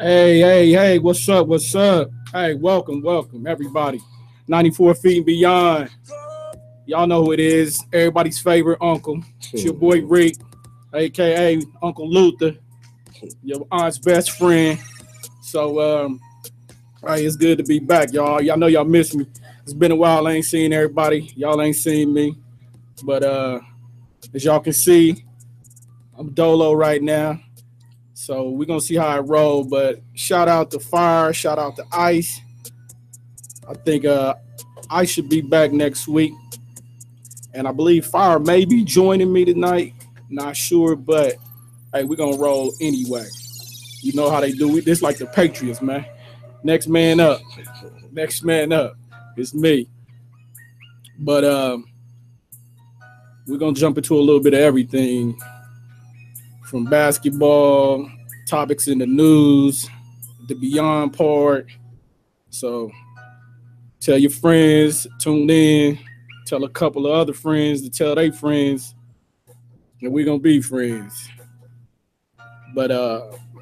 Hey, what's up? What's up? Hey, welcome, everybody. 94 feet and beyond. Y'all know who it is. Everybody's favorite uncle. It's your boy Rick, aka Uncle Luther, your aunt's best friend. So, hey, it's good to be back, y'all. Y'all know y'all miss me. It's been a while. I ain't seen everybody. Y'all ain't seen me. But as y'all can see, I'm dolo right now. So we're gonna see how I roll. But shout out to Fire, shout out to Ice. I think Ice should be back next week. And I believe Fire may be joining me tonight. Not sure, but hey, we're gonna roll anyway. You know how they do it. This like the Patriots, man. Next man up. Next man up. It's me. But we're gonna jump into a little bit of everything from basketball, topics in the news, the beyond part. So tell your friends, tune in, tell a couple of other friends to tell their friends, and we're gonna be friends. But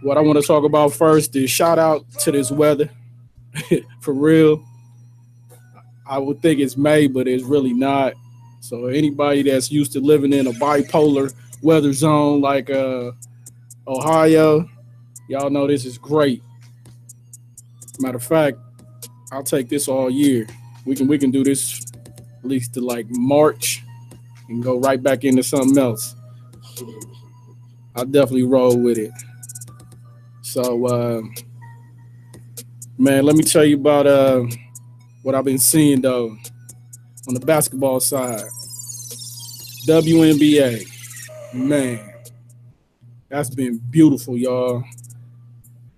what I want to talk about first is shout out to this weather. For real. I would think it's May, but it's really not. So anybody that's used to living in a bipolar weather zone like Ohio, y'all know this is great. Matter of fact, I'll take this all year. We can do this at least to like March and go right back into something else. I'll definitely roll with it. So man, let me tell you about what I've been seeing though on the basketball side. WNBA. Man, that's been beautiful, y'all.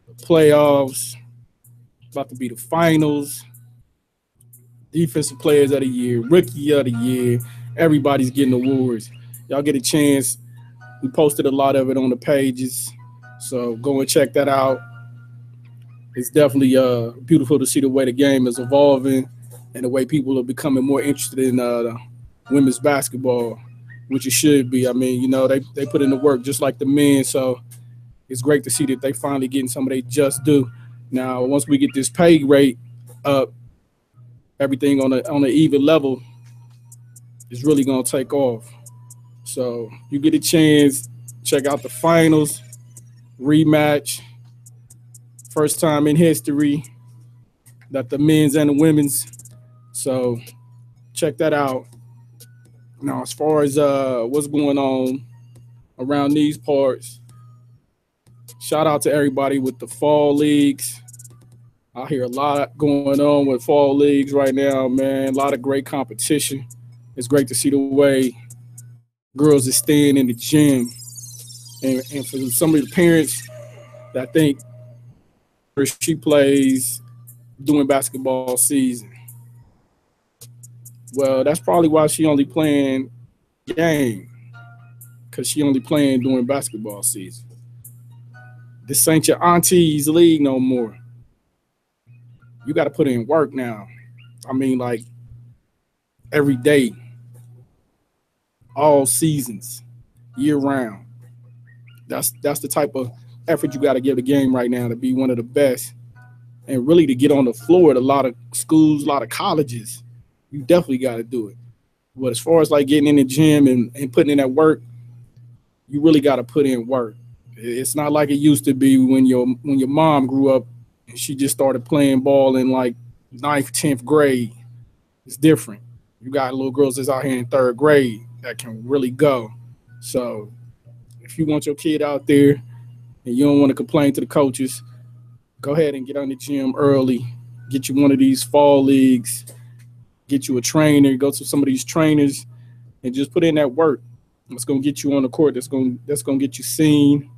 The playoffs, about to be the finals. Defensive players of the year, rookie of the year. Everybody's getting awards. Y'all get a chance. We posted a lot of it on the pages. So go and check that out. It's definitely beautiful to see the way the game is evolving and the way people are becoming more interested in women's basketball, which it should be. I mean, you know, they put in the work just like the men. So it's great to see that they finally getting some of their just due. Now, once we get this pay rate up, everything on an even level is really gonna take off. So you get a chance, check out the finals, rematch, first time in history that the men's and the women's. So check that out. Now, as far as what's going on around these parts, shout out to everybody with the fall leagues. I hear a lot going on with fall leagues right now, man. A lot of great competition. It's great to see the way girls are staying in the gym. And for some of the parents that think she plays during basketball season, well, that's probably why she only playing game, because she only playing during basketball season. This ain't your auntie's league no more. You got to put in work now. I mean, like every day, all seasons, year round. That's the type of effort you got to give the game right now to be one of the best, and really to get on the floor at a lot of schools, a lot of colleges. You definitely got to do it. But as far as like getting in the gym and putting in that work, you really got to put in work. It's not like it used to be when your mom grew up and she just started playing ball in like ninth, 10th grade. It's different. You got little girls that's out here in third grade that can really go. So if you want your kid out there and you don't want to complain to the coaches, go ahead and get on the gym early. Get you one of these fall leagues. Get you a trainer. Go to some of these trainers and just put in that work. It's gonna get you on the court. That's gonna get you seen.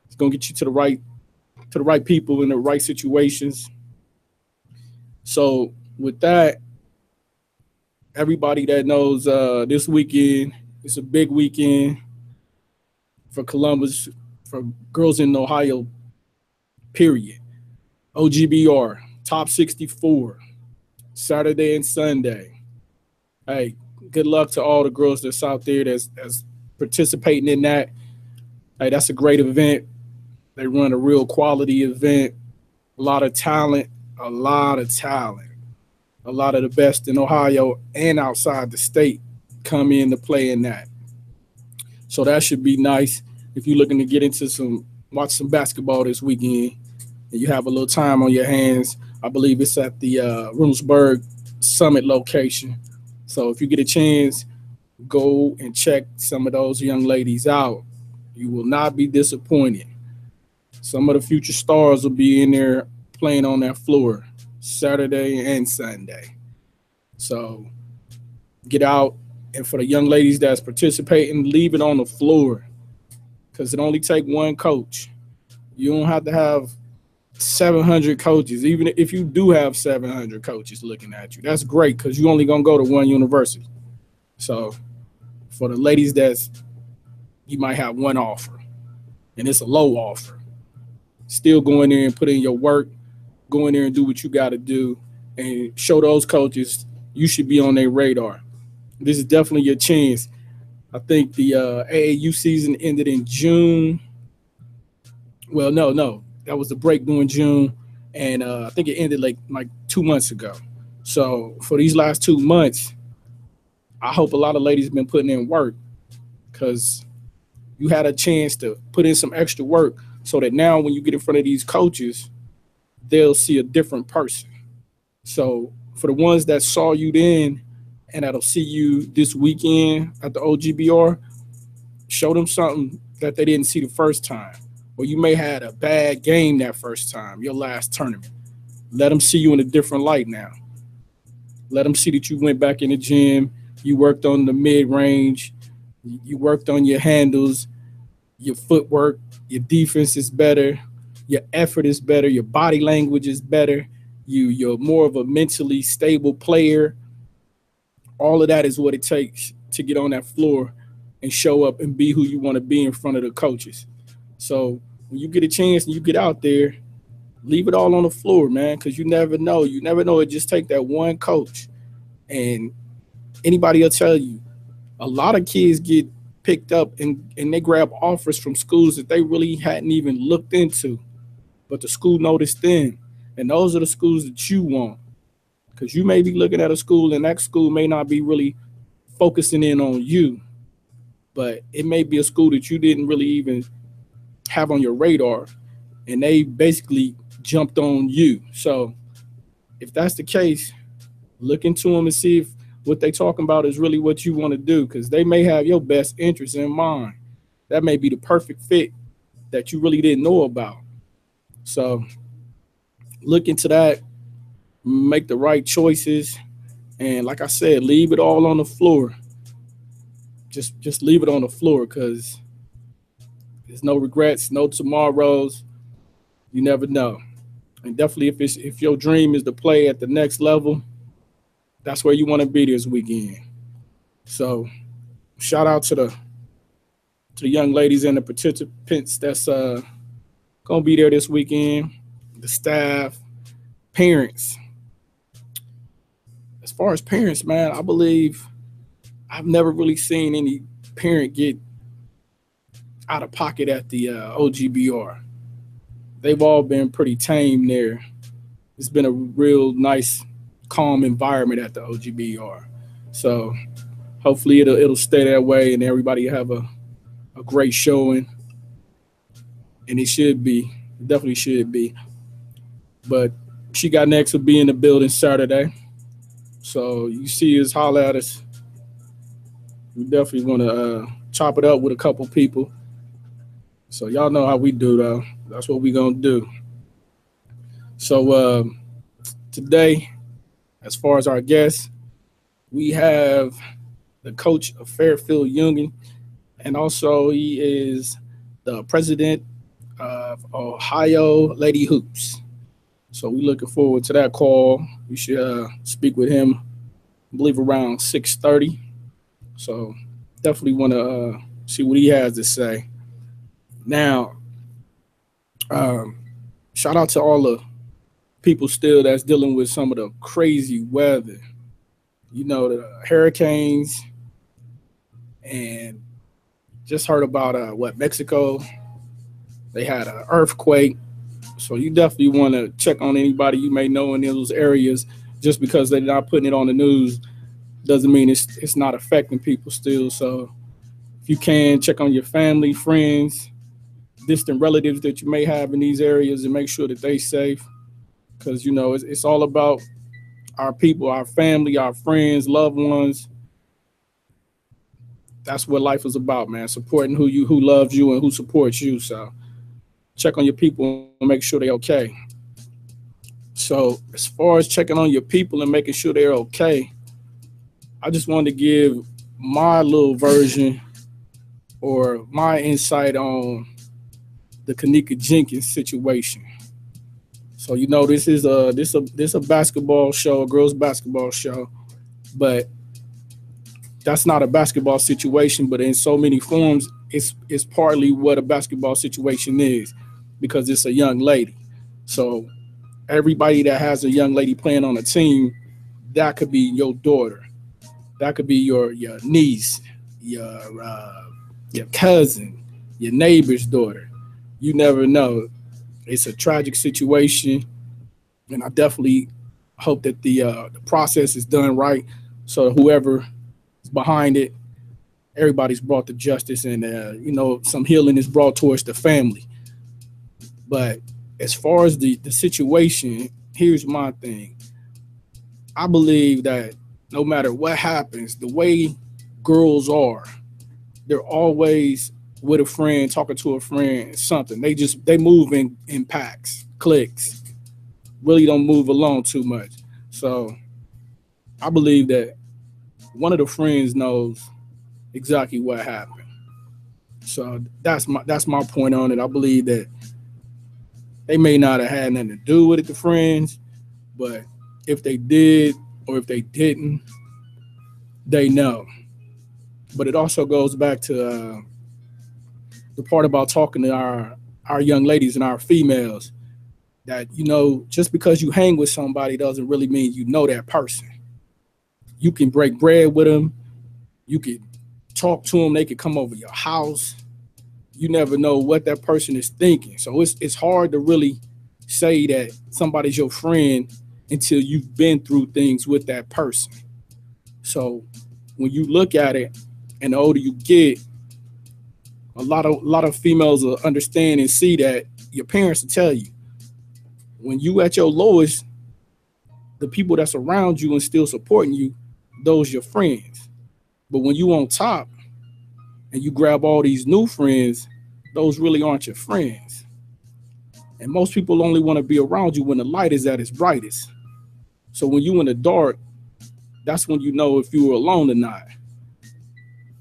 It's gonna get you to the right people in the right situations. So with that, everybody that knows this weekend, it's a big weekend for Columbus, for girls in Ohio, period. OGBR, top 64, Saturday and Sunday. Hey, good luck to all the girls that's out there that's participating in that. Hey, that's a great event. They run a real quality event. A lot of talent, a lot of talent. A lot of the best in Ohio and outside the state come in to play in that. So that should be nice if you're looking to get into watch some basketball this weekend and you have a little time on your hands. I believe it's at the Runesburg Summit location. So if you get a chance, go and check some of those young ladies out. You will not be disappointed. Some of the future stars will be in there playing on that floor Saturday and Sunday. So get out, and for the young ladies that's participating, leave it on the floor because it only take one coach. You don't have to have 700 coaches. Even if you do have 700 coaches looking at you, that's great because you only gonna go to one university. So for the ladies you might have one offer and it's a low offer, still go in there and put in your work, go in there and do what you got to do and show those coaches you should be on their radar. This is definitely your chance. I think the AAU season ended in June. Well, no, that was the break during June, and I think it ended like 2 months ago. So for these last 2 months, I hope a lot of ladies have been putting in work because you had a chance to put in some extra work so that now when you get in front of these coaches, they'll see a different person. So for the ones that saw you then and that'll see you this weekend at the OGBR, show them something that they didn't see the first time. Or you may have had a bad game that first time, your last tournament. Let them see you in a different light now. Let them see that you went back in the gym, you worked on the mid-range, you worked on your handles, your footwork, your defense is better, your effort is better, your body language is better, you're more of a mentally stable player. All of that is what it takes to get on that floor and show up and be who you want to be in front of the coaches. So when you get a chance and you get out there, leave it all on the floor, man, because you never know. You never know. It just take that one coach. And anybody will tell you, a lot of kids get picked up and they grab offers from schools that they really hadn't even looked into. But the school noticed them. And those are the schools that you want. Because you may be looking at a school and that school may not be really focusing in on you. But it may be a school that you didn't really even have on your radar. And they basically jumped on you. So if that's the case, look into them and see if what they talking about is really what you want to do, because they may have your best interest in mind. That may be the perfect fit that you really didn't know about. So look into that, make the right choices, and like I said, leave it all on the floor. Just leave it on the floor because there's no regrets, no tomorrows. You never know. And definitely if your dream is to play at the next level, that's where you want to be this weekend. So shout out to the young ladies and the participants that's gonna be there this weekend, the staff, parents. As far as parents, man, I believe I've never really seen any parent get out of pocket at the OGBR. They've all been pretty tame there. It's been a real nice, calm environment at the OGBR. So hopefully it'll stay that way and everybody have a great showing. And it should be. It definitely should be. But She Got Next will be in the building Saturday. So you see us, holler at us. We definitely want to chop it up with a couple people. So y'all know how we do, though. That's what we going to do. So today, as far as our guests, we have the coach of Fairfield Union, and also he is the president of Ohio Lady Hoops. So we're looking forward to that call. We should speak with him, I believe, around 6:30. So definitely want to see what he has to say. Now, shout out to all the people still that's dealing with some of the crazy weather. You know, the hurricanes, and just heard about Mexico. They had an earthquake. So you definitely want to check on anybody you may know in those areas. Just because they're not putting it on the news doesn't mean it's not affecting people still. So if you can, check on your family, friends, distant relatives that you may have in these areas, and make sure that they safe. Because it's all about our people, our family, our friends, loved ones. That's what life is about, man. Supporting who loves you and who supports you. So check on your people and make sure they're okay. So as far as checking on your people and making sure they're okay, I just wanted to give my little version or my insight on the Kanika Jenkins situation. So this a basketball show, a girls basketball show, but that's not a basketball situation. But in so many forms, it's partly what a basketball situation is, because it's a young lady. So everybody that has a young lady playing on a team, that could be your daughter, that could be your niece, your your cousin, your neighbor's daughter. You never know. It's a tragic situation, and I definitely hope that the process is done right, so whoever is behind it, everybody's brought to justice, and some healing is brought towards the family. But as far as the situation, here's my thing. I believe that no matter what happens, the way girls are, they're always with a friend, talking to a friend, something. They move in packs, cliques, really don't move alone too much. So I believe that one of the friends knows exactly what happened. So that's my point on it. I believe that they may not have had nothing to do with it, the friends, but if they did or if they didn't, they know. But it also goes back to the part about talking to our young ladies and our females, that just because you hang with somebody doesn't really mean you know that person. You can break bread with them, you can talk to them, they can come over your house. You never know what that person is thinking. So it's hard to really say that somebody's your friend until you've been through things with that person. So when you look at it, and the older you get, a lot of females will understand and see that your parents will tell you, when you at your lowest, the people that's around you and still supporting you, those your friends. But when you on top and you grab all these new friends, those really aren't your friends. And most people only want to be around you when the light is at its brightest. So when you in the dark, that's when you know if you were alone or not.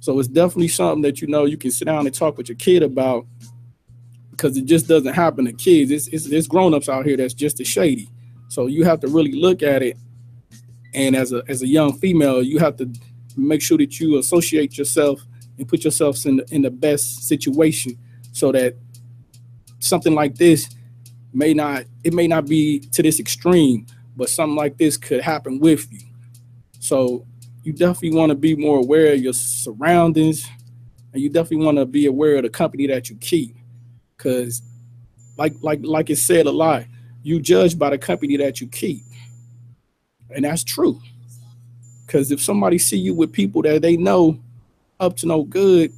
So it's definitely something that you can sit down and talk with your kid about, because it just doesn't happen to kids. It's grown-ups out here that's just as shady. So you have to really look at it, and as a young female, you have to make sure that you associate yourself and put yourself in the best situation, so that something like this may not be to this extreme, but something like this could happen with you. So you definitely want to be more aware of your surroundings, and you definitely want to be aware of the company that you keep, because like it said a lot, you judge by the company that you keep, and that's true. Because if somebody see you with people that they know up to no good,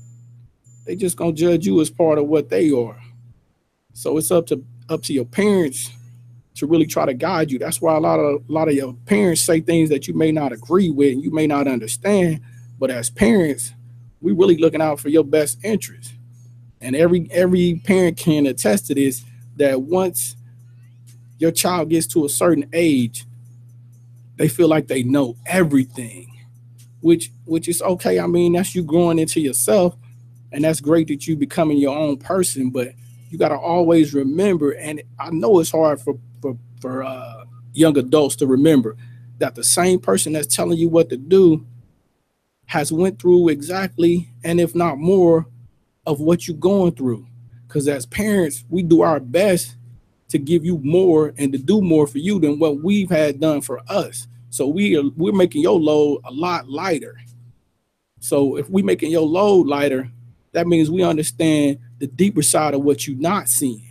they just gonna judge you as part of what they are. So it's up to your parents to really try to guide you. That's why a lot of your parents say things that you may not agree with and you may not understand. But as parents, we really looking out for your best interest. And every parent can attest to this, that once your child gets to a certain age, they feel like they know everything, which is okay. I mean, that's you growing into yourself, and that's great that you becoming your own person. But you got to always remember, and I know it's hard for young adults to remember, that the same person that's telling you what to do has went through exactly, and if not more, of what you're going through. Because as parents, we do our best to give you more and to do more for you than what we've had done for us. So we're making your load a lot lighter. So if we're making your load lighter, that means we understand the deeper side of what you're not seeing.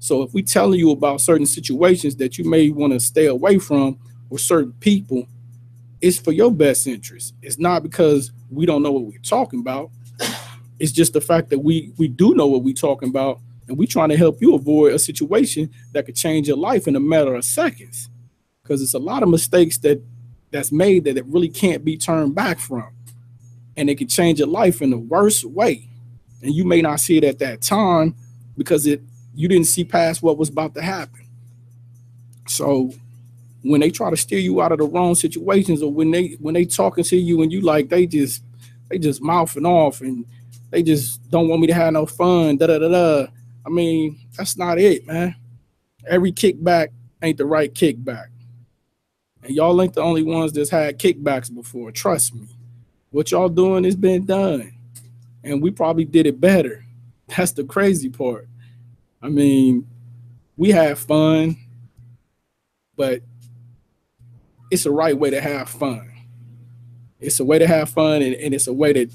So if we telling you about certain situations that you may want to stay away from or certain people, it's for your best interest. It's not because we don't know what we're talking about. It's just the fact that we do know what we're talking about, and we trying to help you avoid a situation that could change your life in a matter of seconds. Because it's a lot of mistakes that's made that it really can't be turned back from, and it can change your life in the worst way. And you may not see it at that time because you didn't see past what was about to happen. So when they try to steer you out of the wrong situations, or when they talking to you and you like they just mouthing off and they just don't want me to have no fun, da da da da. I mean, that's not it, man. Every kickback ain't the right kickback. And y'all ain't the only ones that's had kickbacks before. Trust me. What y'all doing has been done. And we probably did it better. That's the crazy part. I mean, we had fun, but it's a right way to have fun. It's a way to have fun, and it's a way that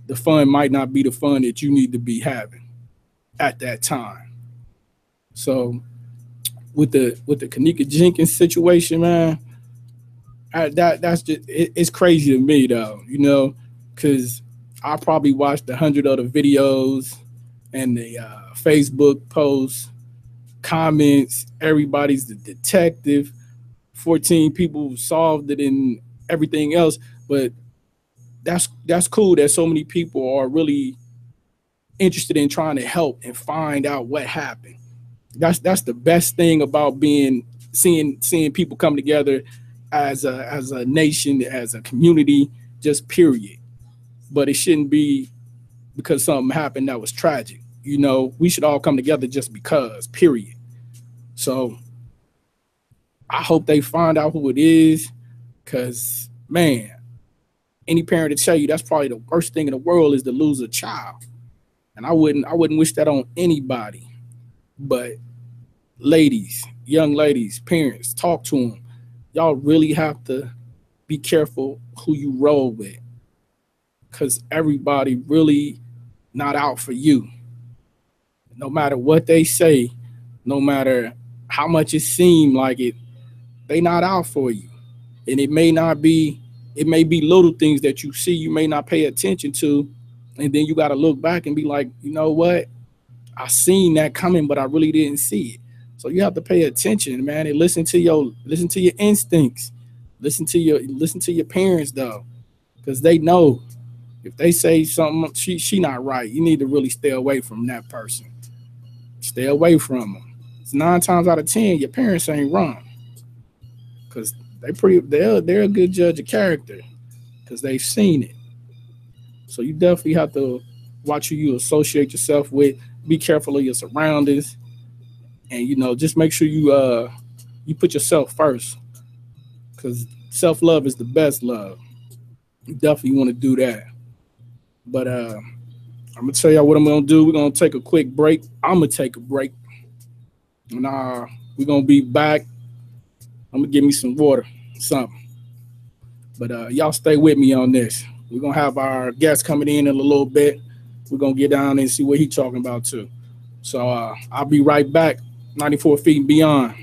the fun might not be the fun that you need to be having at that time. So with the Kenneka Jenkins situation, man, that's just it's crazy to me though, because I probably watched 100 other videos and the Facebook posts, comments. Everybody's the detective. 14 people solved it and everything else, but that's cool that so many people are really interested in trying to help and find out what happened. That's the best thing about seeing people come together as a nation, as a community, just period. But it shouldn't be because something happened that was tragic. We should all come together just because, period. So I hope they find out who it is, because, man, any parent to tell you that's probably the worst thing in the world is to lose a child. And I wouldn't wish that on anybody. But ladies, young ladies, parents, talk to them. Y'all really have to be careful who you roll with, because everybody really not out for you. No matter what they say, no matter how much it seemed like it, they not out for you. And it may be little things that you see you may not pay attention to, and then you got to look back and be like, you know what? I seen that coming, but I really didn't see it. So you have to pay attention, man, and listen to your instincts. Listen to your parents though, because they know if they say something she not right, you need to really stay away from that person. Stay away from them. It's 9 times out of 10 your parents ain't wrong, because they're a good judge of character because they've seen it. So you definitely have to watch who you associate yourself with. Be careful of your surroundings, and just make sure you put yourself first, because self-love is the best love. You definitely want to do that. But I'm gonna tell y'all what I'm gonna do. We're gonna take a quick break. I'm gonna take a break, and we're gonna be back. I'm gonna give me some water, something. But y'all stay with me on this. We're gonna have our guest coming in a little bit. We're gonna get down and see what he's talking about too. So I'll be right back. 94 feet and beyond.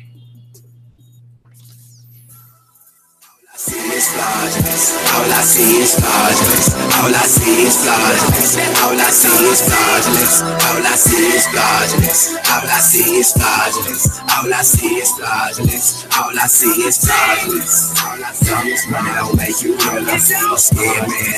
All I see is fraudulence. All I see is fraudulence. All I see is fraudulence. All I see is fraudulence. All I see is fraudulence. All I see is fraudulence. All I see is fraudulence. All I see is money don't make you real. I'm scared, man.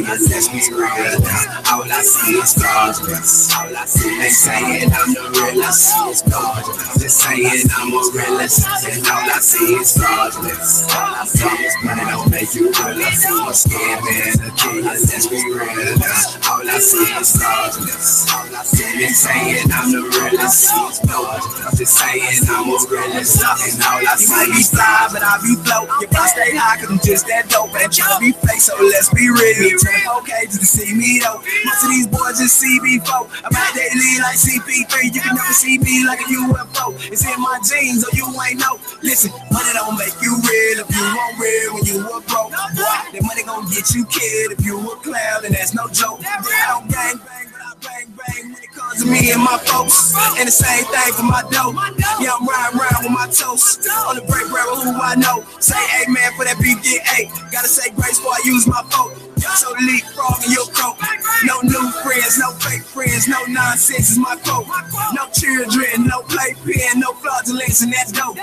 Let's be real. All I see is fraudulence. All I see is saying I'm the realest. It's fraudulence. They're saying I'm a realist, and all I see is fraudulence. All I see is money don't make you real. I'm scared, man. Let's be real. All I see is fraudulence. All I see is saying I'm the realest. It's fraudulence. They're saying I'm a realist, and all I see might be fly, but I be float. If I stay high, cause I'm just that dope. And tryna be fake, so let's be real. 24K just to see me though. Most of these boys just see me folk. I'm out daily like CP3. You can never see me like a UFO. It's in my jeans, or you ain't know. Listen, money don't make you real if you want real when you a broke. Boy, that money gon' get you killed if you a clown, and that's no joke. I don't gang bang, but I bang bang when it comes to to me and my folks. And the same thing for my dough. Yeah, I'm riding around with my toast. On the break bread with who I know. Say amen for that beef get ate. Gotta say grace before I use my vote. So leapfrog in your coat. No new friends, no fake friends, no nonsense is my quote. No children, no playpen, no fraudulence, and that's dope.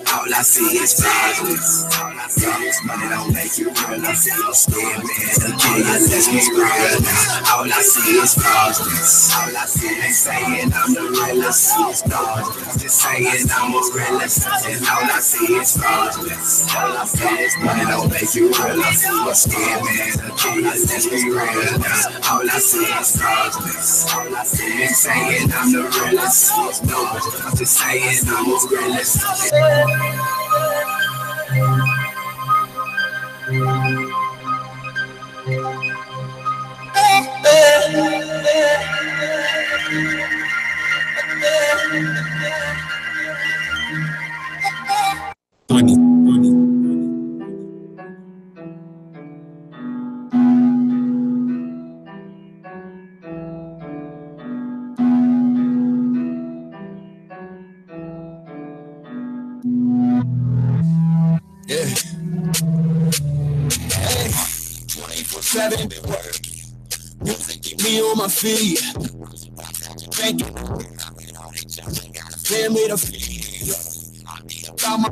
All I see is fraudulence. All I see is money don't make you real. I see you scared, man. Again, let's be real now. All I see is fraudulence. All I see is saying I'm the realest. It's fraudulence. Just saying I'm a realist. And all I see is fraudulence. All I see is money don't make you real. I see you scared, man. Again, let's be real now. All I see is fraudulence. All I see is saying I'm the realest. It's fraudulence. Just saying I'm a realist. Yeah. Hey, 24/7 been working. Music keep me on my feet. Thank you. Family to feed. Got my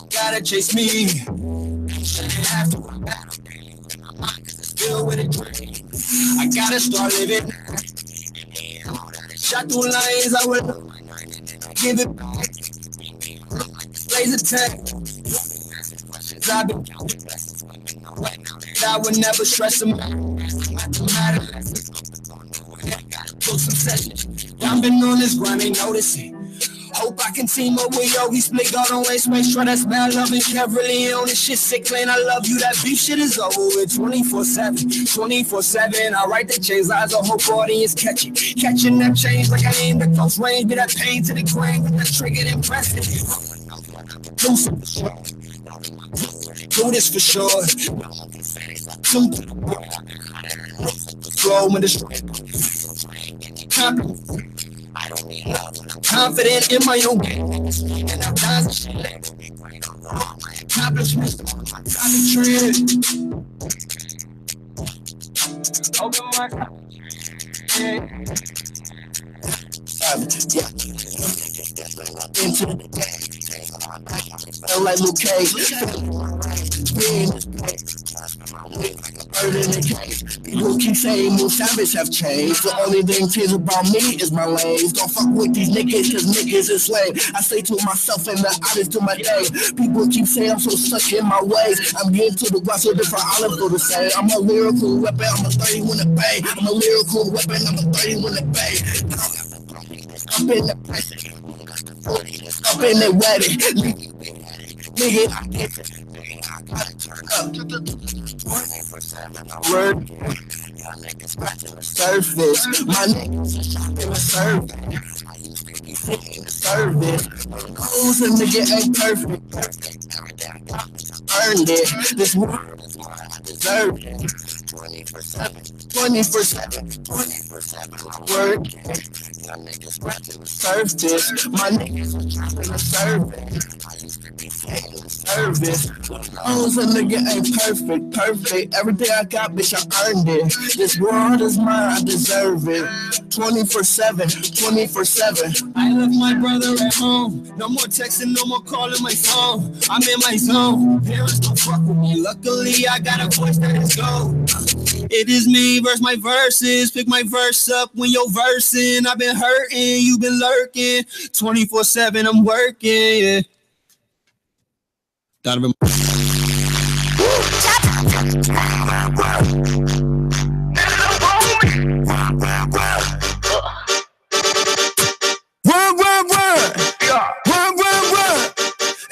gotta chase me. Still with a dream. I gotta start living. Shot through lines, I will give it back. Laser tag. I would never stress them. I've been on this grind, ain't noticing. Hope I can team up with Yogi Split, God don't waste, make sure that smell loving Kev really on this shit sick, man. I love you, that beef shit is over with 24/7, 24/7. I write the chains, eyes, I hope audience catching that change like I aim the close range, be that pain to the grain, with that trigger impressive. Do this for sure. Flow in the street. Confident in my own game. And I'm done. Accomplishments. I'm a trend. Open my into the feel like Luke Cage. People keep saying more savage have changed. The only thing changed about me is my lanes. Don't fuck with these niggas, cause niggas is lame. I say to myself and the honest to my day. People keep saying I'm so stuck in my ways. I'm getting to the ground so different olive go the same. I'm a lyrical weapon, I'm a 30 when it bang. I'm a lyrical weapon, I'm a 30 when it bang. Up in the up in the wedding. Nigga, word surface. My niggas in the service. Who's a nigga ain't perfect. Earned it. This world is what I deserve it. 24/7. 24/7. Word. My niggas surface. My niggas in the service. Service. Who's a nigga ain't perfect. Everything I got, bitch, I earned it. This world is mine, I deserve it. 24/7, 24/7. I left my brother at home. No more texting, no more calling my phone. I'm in my zone. Parents don't fuck with me. Luckily, I got a voice that is gold. It is me versus my verses. Pick my verse up when you're versing. I've been hurting, you've been lurking. 24/7, I'm working. Yeah. Donovan. Run.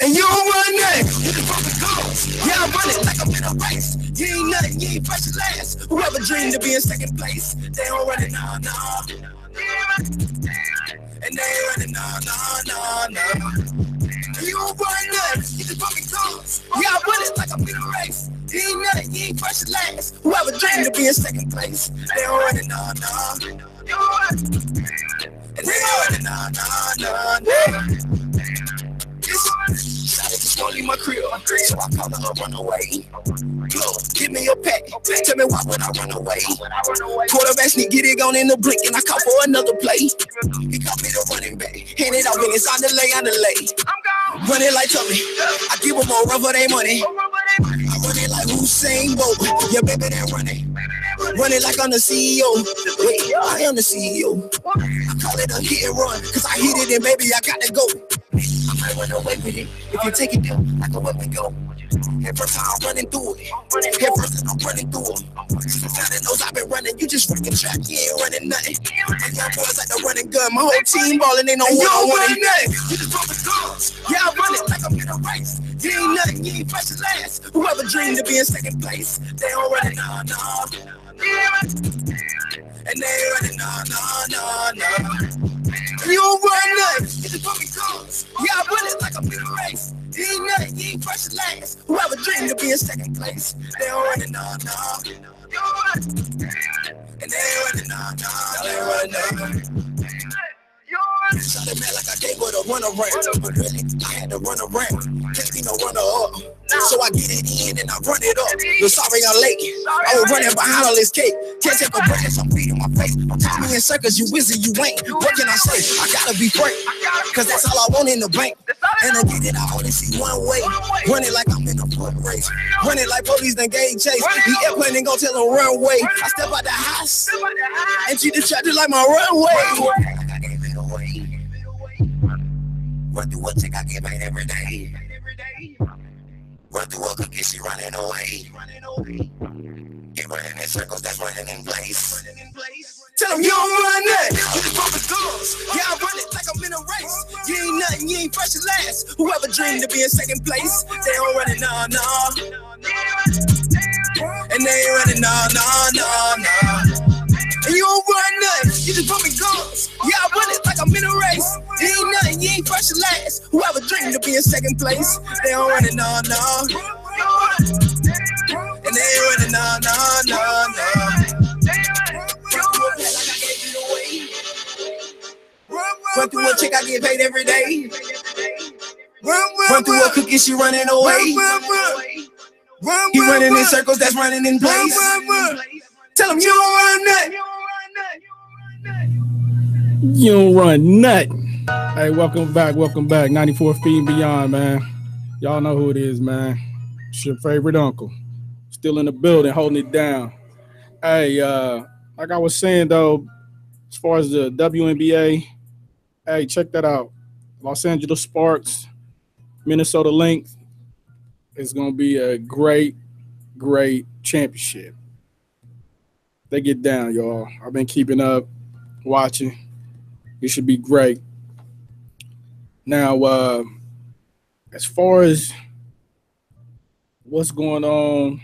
And you don't run next. Yeah, I run it like I'm in a race. You ain't nothing, you ain't precious last. Whoever dreamed of being second place, they don't run it, nah. And they ain't running, nah. You don't run nothing, you just fucking goals. Yeah, I run it like I'm in a race. You ain't nothing, you ain't first or last. Whoever dreamed to be in second place, they don't run it, nah. You don't run it. And they don't run it, nah. Shawty just won't leave my crib, so I call her a runaway. Look, give me your pack, tell me why would I run away? Quarterback sneak, get it on in the blink, and I call for another play. He called me the running back, hand it off, and it's on the lay. Run it like Tubby, I give them more rubber they money. I run it like Usain Bolt, yeah baby that running. Run it like I'm the CEO, wait, I am the CEO. I call it a hit and run, cause I hit it and baby I got to go. I might run away with it, if you take it down, I can up and go. Head first I'm running through it, head first I'm running through it. Somebody knows I've been running, you just running track, you ain't running nothing. And young boys like the running gun, my whole team ballin', they know what I want nothing. You just bumping guns, yeah I run it like I'm in a race. You ain't nothing, you ain't first or last. Whoever dreamed to be in second place, they don't run it, nah. And they ain't running, nah. You don't run nothing, you just bumping guns. Yeah, I run it like I'm in a race. You ain't nothing, you ain't first or last. Whoever dreamed to be in second place, they don't run it, nah. And they ain't running, nah. They ain't running, nah. Shot it man like I gave her the run around. But really, I had to run around. Can't be no runner up. So I get it in and I run it up. You're sorry I'm late. I was running behind all this cake. Can't take a break, I'm beating my face. Tell me in circles, you wizard, you ain't. What can I say? I gotta be frank. Cause that's all I want in the bank. And to get it, I only see one way. Run it like I'm in a foot race. Run it like police done gave chase. The airplane ain't gon' tell them runway. I step out the house and treat the tractor like my runway. Run through a tick, I get paid every day. Run through a cookie, she running away. Get running in circles, that's running in place. Tell them you don't run nothing, you just bumping guns. Yeah, I run it like I'm in a race. You ain't nothing, you ain't first or last. Whoever dreamed to be in second place, they don't run it, nah. And they ain't running, nah. And you don't run nothing, you just bumping guns. Yeah, I run it like I'm in a race. You ain't nothing, you ain't first or last. Whoever dreamed to be in second place, they don't run it, nah. And they ain't running, nah. Run through a chick, I get paid every day. Run through a cookie, she running away. He running in circles, that's running in place. Tell him you don't run nothing. You don't run nothing. Hey, welcome back. 94 feet and beyond, man. Y'all know who it is, man. It's your favorite uncle. Still in the building, holding it down. Hey, like I was saying, though, as far as the WNBA, hey, check that out. Los Angeles Sparks, Minnesota Lynx. It's going to be a great championship. They get down, y'all. I've been keeping up, watching. It should be great. Now, as far as what's going on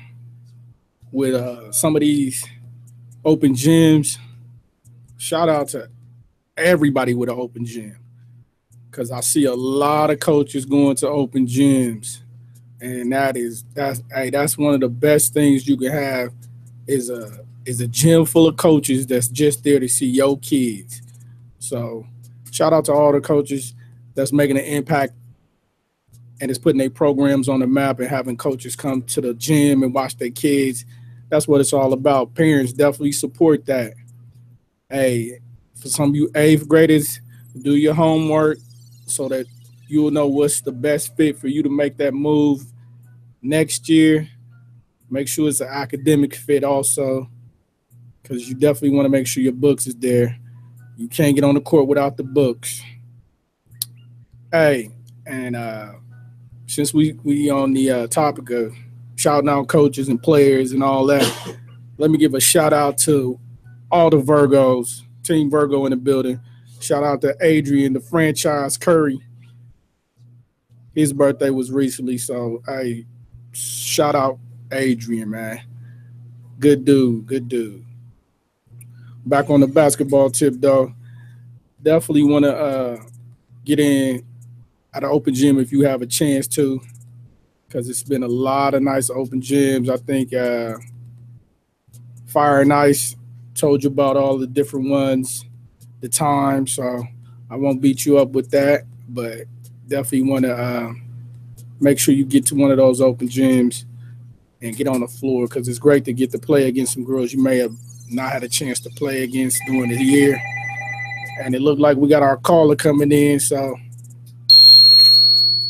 with some of these open gyms, shout out to everybody with an open gym, because I see a lot of coaches going to open gyms, and that's one of the best things you can have is a gym full of coaches that's just there to see your kids. So shout out to all the coaches that's making an impact and is putting their programs on the map and having coaches come to the gym and watch their kids. That's what it's all about. Parents definitely support that. Hey, for some of you 8th graders, do your homework so that you'll know what's the best fit for you to make that move next year. Make sure it's an academic fit also, because you definitely want to make sure your books is there. You can't get on the court without the books. Hey, and since we on the topic of shouting out coaches and players and all that, let me give a shout out to all the Virgos, Team Virgo in the building. Shout out to Adrian, the franchise Curry. His birthday was recently, so hey, shout out Adrian, man. Good dude. Back on the basketball tip, though. Definitely want to get in at an open gym if you have a chance to, because it's been a lot of nice open gyms. I think Fire and Ice told you about all the different ones, the time, so I won't beat you up with that, but definitely want to make sure you get to one of those open gyms and get on the floor, because it's great to get to play against some girls you may have not had a chance to play against during the year. And it looked like we got our caller coming in, so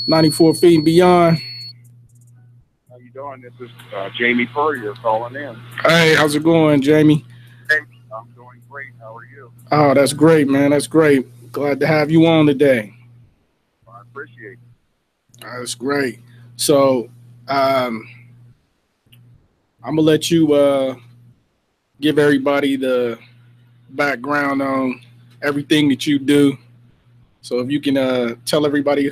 94 feet and beyond. How you doing? This is Jamie Purrier calling in. Hey, how's it going, Jamie? Hey, I'm doing great. How are you? Oh, that's great, man. That's great. Glad to have you on today. I appreciate it. That's great. So, I'm gonna let you give everybody the background on everything that you do. So if you can tell everybody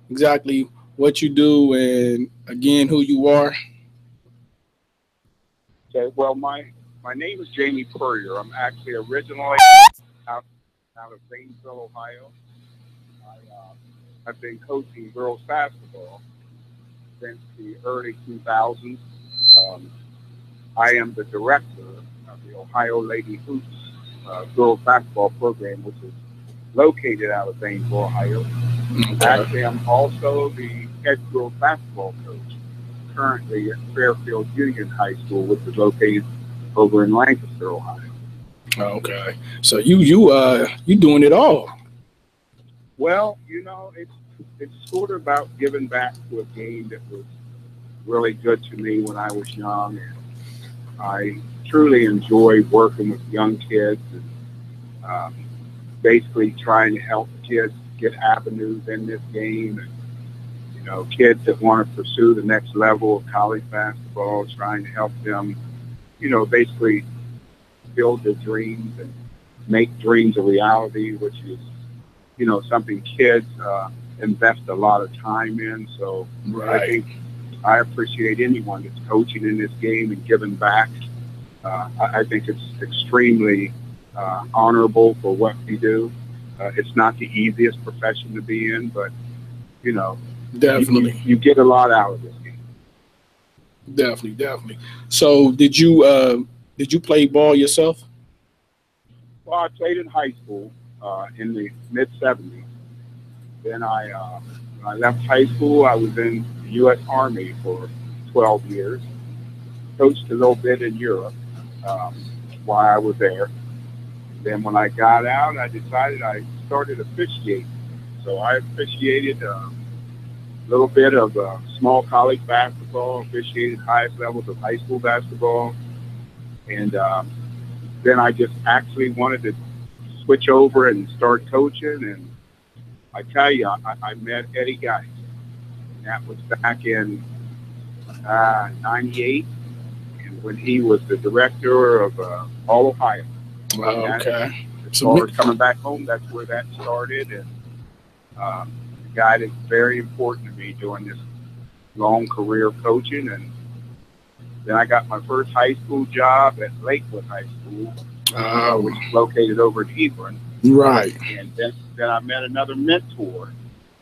exactly what you do and again who you are. Okay. Well, my name is Jamie Purrier. I'm actually originally out of Zanesville, Ohio. I've been coaching girls basketball since the early 2000s. I am the director of the Ohio Lady Hoops girls basketball program, which is located out of Zanesville, Ohio. Okay. Actually, I'm also the head girls basketball coach currently at Fairfield Union High School, which is located over in Lancaster, Ohio. Okay. So you doing it all. Well, it's sort of about giving back to a game that was really good to me when I was young, and I truly enjoy working with young kids and basically trying to help kids get avenues in this game, and kids that want to pursue the next level of college basketball, trying to help them, basically build their dreams and make dreams a reality, which is, something kids invest a lot of time in. So Right. I think I appreciate anyone that's coaching in this game and giving back. I think it's extremely honorable for what we do. It's not the easiest profession to be in, but, Definitely. you get a lot out of this game. Definitely. So did you play ball yourself? Well, I played in high school in the mid-'70s. Then when I left high school, I was in the U.S. Army for 12 years. Coached a little bit in Europe while I was there. Then when I got out, I decided I started officiating. So I officiated a little bit of small college basketball, officiated highest levels of high school basketball. And then I just actually wanted to switch over and start coaching. And I tell you, I met Eddie Geist. And that was back in 98, and when he was the director of All Ohio. Okay. As far as coming back home, that's where that started. And the guy that's very important to me during this long career of coaching. And then I got my first high school job at Lakewood High School, which is located over in Hebron. Right. And then I met another mentor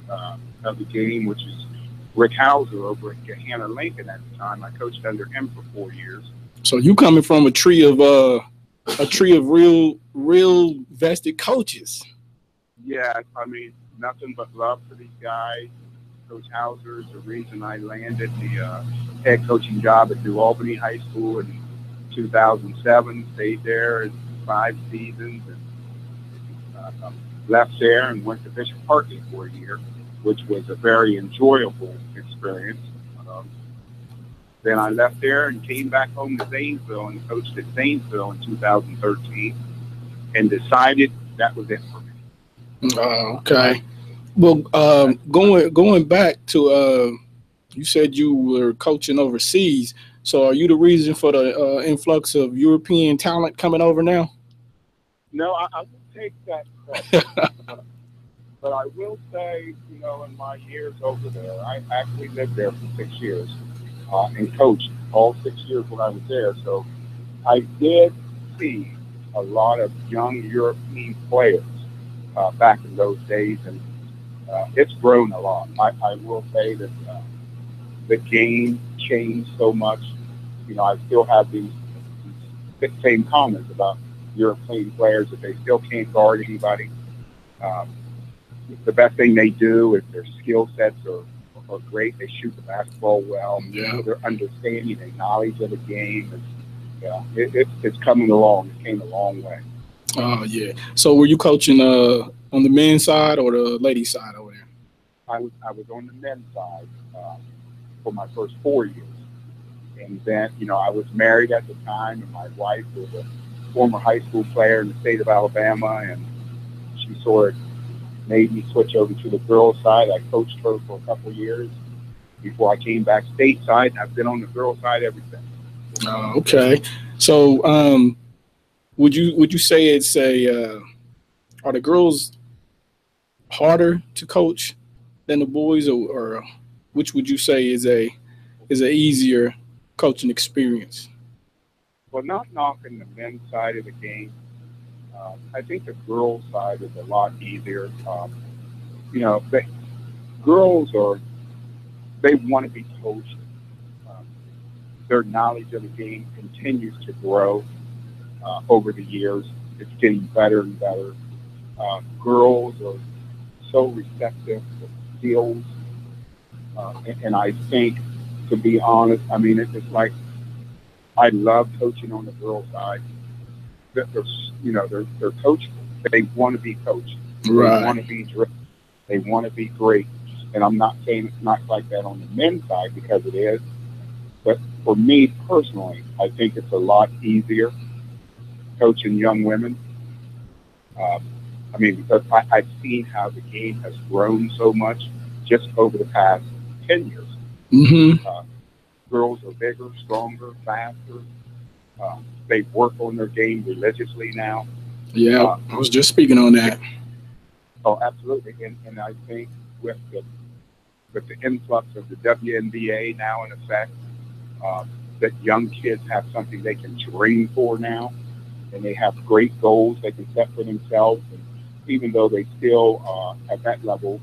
of the game, which is Rick Hauser over at Gahanna Lincoln at the time. I coached under him for 4 years. So you coming from a tree of real vested coaches. Yeah, I mean, nothing but love for these guys. Coach Hauser is the reason I landed the head coaching job at New Albany High School in 2007. Stayed there in 5 seasons, and left there and went to Bishop Hartley for a year, which was a very enjoyable experience. Then I left there and came back home to Zanesville and coached at Zanesville in 2013, and decided that was it for me. Okay. Well, going back to you said you were coaching overseas. So are you the reason for the influx of European talent coming over now? No, I will take that. But I will say, in my years over there, I actually lived there for 6 years and coached all 6 years when I was there. So I did see a lot of young European players back in those days. And it's grown a lot. I will say that the game changed so much. You know, I still have these same comments about European players that they still can't guard anybody. Um, the best thing they do is their skill sets are great. They shoot the basketball well. Yeah. Their understanding and knowledge of the game is, it's coming along. It came a long way. Oh, yeah. So were you coaching on the men's side or the ladies' side over there? I was on the men's side for my first 4 years. And then, you know, I was married at the time, and my wife was a former high school player in the state of Alabama, and she sort of made me switch over to the girls' side. I coached her for a couple of years before I came back stateside, and I've been on the girls' side ever since. Okay. So would you say it's are the girls harder to coach than the boys, or which would you say is a easier coaching experience? Well, not knocking the men's side of the game. I think the girls' side is a lot easier. You know, girls they want to be coached. Their knowledge of the game continues to grow over the years. It's getting better and better. Girls are so receptive to skills. And I think, to be honest, I mean, it's like I love coaching on the girls' side. They're coachable. They want to be coached. Right. They want to be driven. They want to be great. And I'm not saying it's not like that on the men's side, because it is. But for me personally, I think it's a lot easier coaching young women. I mean, because I've seen how the game has grown so much just over the past 10 years. Mm-hmm. Girls are bigger, stronger, faster. They work on their game religiously now. Yeah, I was just speaking on that. Oh, absolutely. And I think with the influx of the WNBA now in effect, that young kids have something they can train for now, and they have great goals they can set for themselves. And even though they still, at that level,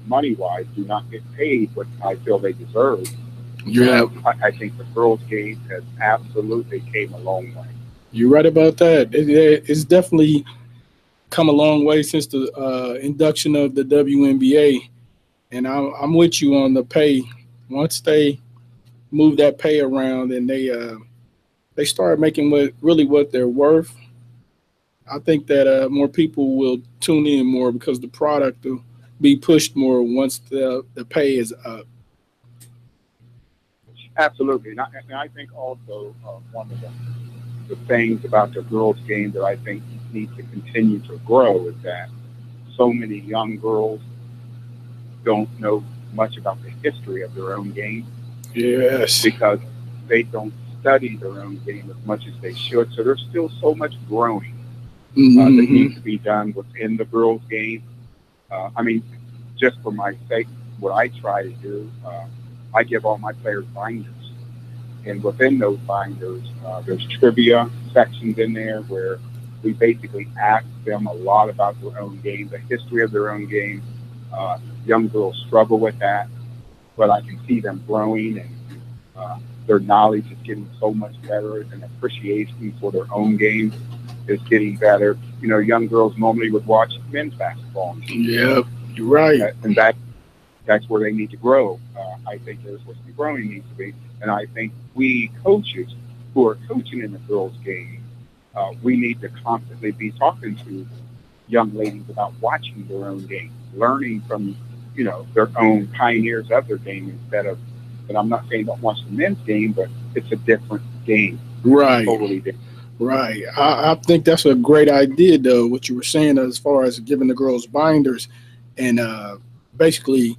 money-wise, do not get paid what I feel they deserve, Yeah, I think the girls' game has absolutely came a long way. you're right about that. It's definitely come a long way since the induction of the WNBA, and I'm with you on the pay. Once they move that pay around and they start making what they're worth, I think that more people will tune in more because the product will be pushed more once the pay is up. Absolutely. And I think also one of the things about the girls' game that I think needs to continue to grow is that so many young girls don't know much about the history of their own game. Yes. Because they don't study their own game as much as they should. So there's still so much growing that needs to be done within the girls' game. I mean, just for my sake, what I try to do, I give all my players binders. And within those binders, there's trivia sections in there where we basically ask them a lot about their own game, the history of their own game. Young girls struggle with that, but I can see them growing, and their knowledge is getting so much better, and appreciation for their own game is getting better. You know, young girls normally would watch men's basketball. Yeah, you're right. And that's where they need to grow. I think there's what the growing needs to be. And I think we coaches who are coaching in the girls' game, we need to constantly be talking to young ladies about watching their own game, learning from, you know, their own pioneers of their game instead of, and I'm not saying don't watch the men's game, but it's a different game. Right. Totally different. Right. I think that's a great idea, though, what you were saying as far as giving the girls binders and basically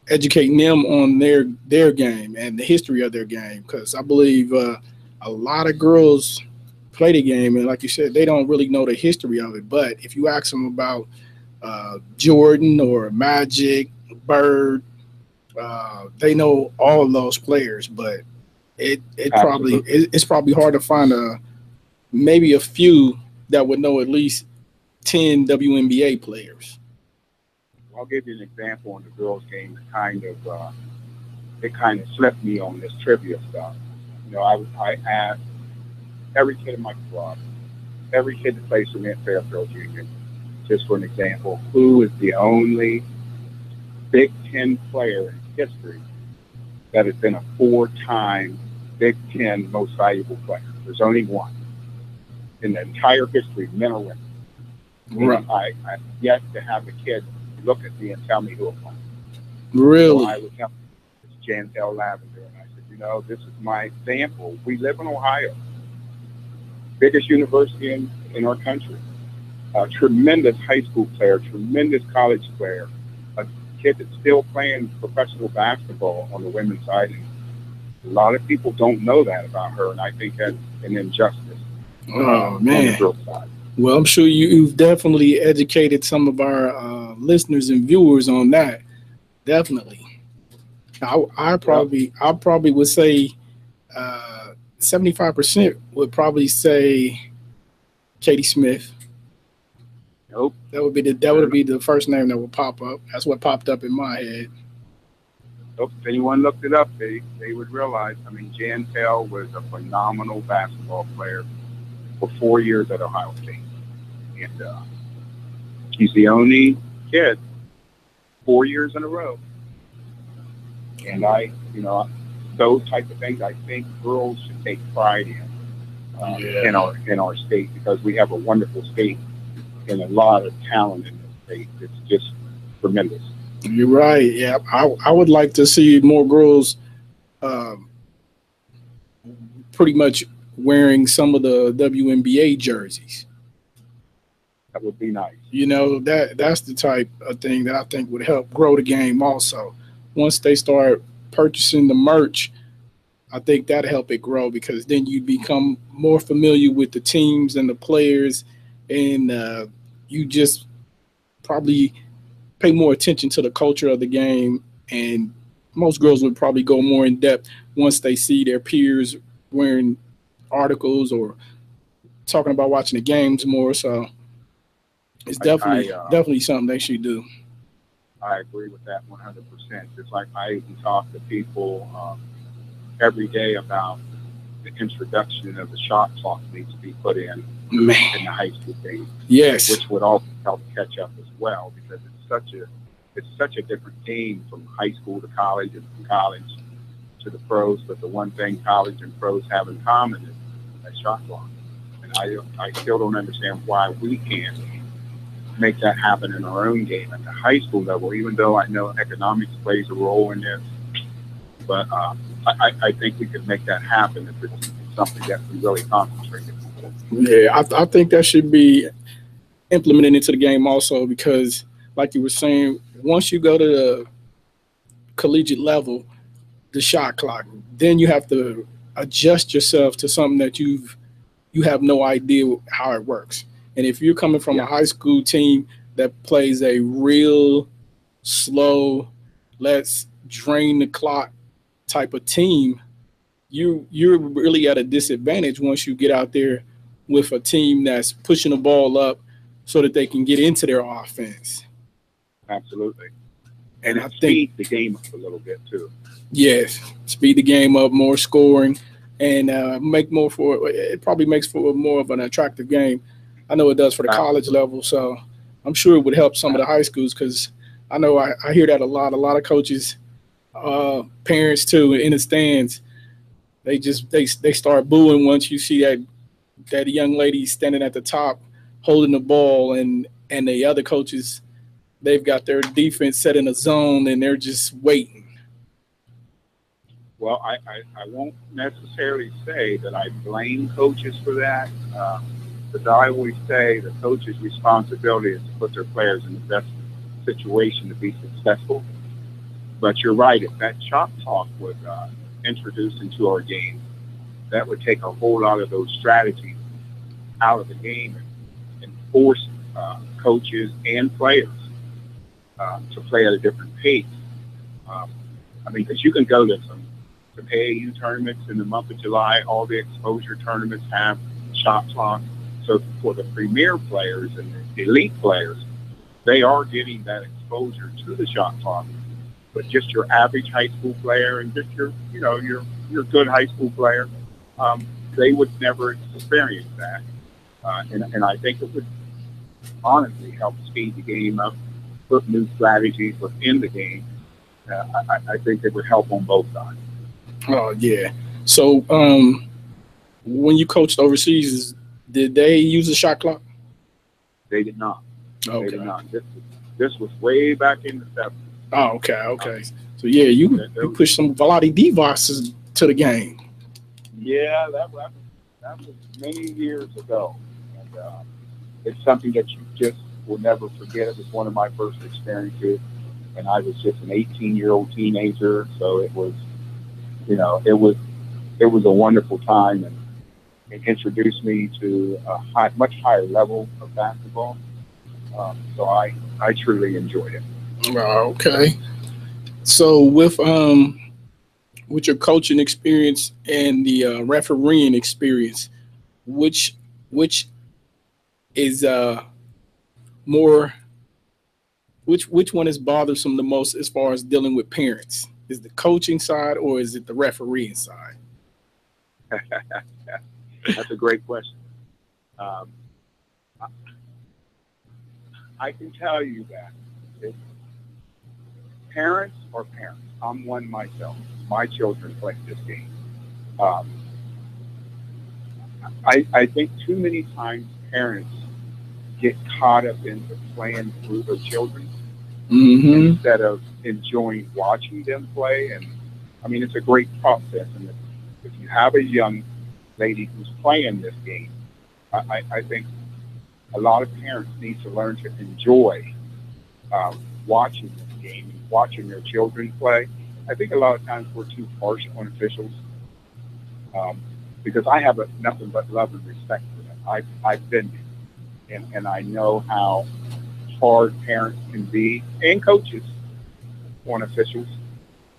educating them on their game and the history of their game, because I believe a lot of girls play the game, and like you said, they don't really know the history of it. But if you ask them about Jordan or Magic, Bird, they know all of those players, but it's probably hard to find maybe a few that would know at least 10 WNBA players. I'll give you an example in the girls' game that kind of slipped me on this trivia stuff. I asked every kid in my club, every kid that plays for me at Fairfield Union, just for an example, who is the only Big Ten player in history that has been a 4-time Big Ten most valuable player. There's only one in the entire history, men or women. Right. I've yet to have a kid look at me and tell me who it was. Really? So I would tell him, it's Jantel Lavender. And I said, this is my example. We live in Ohio, biggest university in our country. A tremendous high school player, tremendous college player, a kid that's still playing professional basketball on the women's side. And a lot of people don't know that about her, and I think that's an injustice. Oh, man. On the girls' side. Well, I'm sure you've definitely educated some of our listeners and viewers on that. Definitely. I probably would say 75% would probably say Katie Smith. Nope. That would be the first name that would pop up. That's what popped up in my head. Nope. If anyone looked it up, they would realize. Jantel was a phenomenal basketball player for 4 years at Ohio State, and he's the only kid 4 years in a row. And those type of things, I think girls should take pride in our state, because we have a wonderful state and a lot of talent in this state. It's just tremendous. You're right. Yeah, I would like to see more girls pretty much wearing some of the WNBA jerseys. That would be nice. That's the type of thing that I think would help grow the game also. Once they start purchasing the merch, I think that'll help it grow, because then you become more familiar with the teams and the players, and you just probably pay more attention to the culture of the game. And most girls would probably go more in depth once they see their peers wearing articles or talking about watching the games more. So it's definitely something they should do. I agree with that 100%. Just like I even talk to people every day about the introduction of the shot clock needs to be put in the high school game. Yes, which would also help catch up as well, because it's such a different game from high school to college, and from college to the pros. But the one thing college and pros have in common is that shot clock. And I still don't understand why we can't make that happen in our own game at the high school level, even though I know economics plays a role in this. But I think we could make that happen if it's something that we really concentrate on. Yeah, I think that should be implemented into the game also, because like you were saying, once you go to the collegiate level, the shot clock, then you have to adjust yourself to something that you have no idea how it works. And if you're coming from a high school team that plays a real slow, let's drain the clock type of team, you're really at a disadvantage once you get out there with a team that's pushing the ball up so that they can get into their offense. Absolutely. And I speed the game up a little bit too. Yes, speed the game up, more scoring, and it probably makes for more of an attractive game. I know it does for the college level, so I'm sure it would help some of the high schools, because I know I hear that a lot. A lot of coaches, parents too, in the stands, they start booing once you see that young lady standing at the top holding the ball, and the other coaches, they've got their defense set in a zone and they're just waiting. Well, I won't necessarily say that I blame coaches for that. But I always say the coach's responsibility is to put their players in the best situation to be successful. But you're right, if that shot clock was introduced into our game, that would take a whole lot of those strategies out of the game and force coaches and players to play at a different pace. Because you can go to some AAU tournaments in the month of July. All the exposure tournaments have shot clocks. So for the premier players and the elite players, they are getting that exposure to the shot clock. But just your average high school player and just your good high school player, they would never experience that. And I think it would honestly help speed the game up, put new strategies within the game. I think it would help on both sides. Oh yeah. So when you coached overseas, did they use the shot clock? They did not. Okay. They did not. This was way back in the 70s. Oh, okay. So yeah, you pushed some Vlade Divac to the game. Yeah, that was many years ago, and it's something that you just will never forget. It was one of my first experiences, and I was just an 18-year-old teenager. So it was, it was a wonderful time, and it introduced me to a much higher level of basketball. So I truly enjoyed it. Okay. So with your coaching experience and the refereeing experience, which is more which one is bothersome the most as far as dealing with parents? Is the coaching side or is it the refereeing side? That's a great question. I can tell you that parents are parents. I'm one myself. My children play this game. I think too many times parents get caught up into playing through their children instead of enjoying watching them play. And I mean, it's a great process. And if you have a young lady who's playing this game, I think a lot of parents need to learn to enjoy watching this game and watching their children play. I think a lot of times we're too harsh on officials because I have nothing but love and respect for them. I've been there, and I know how hard parents can be and coaches on officials.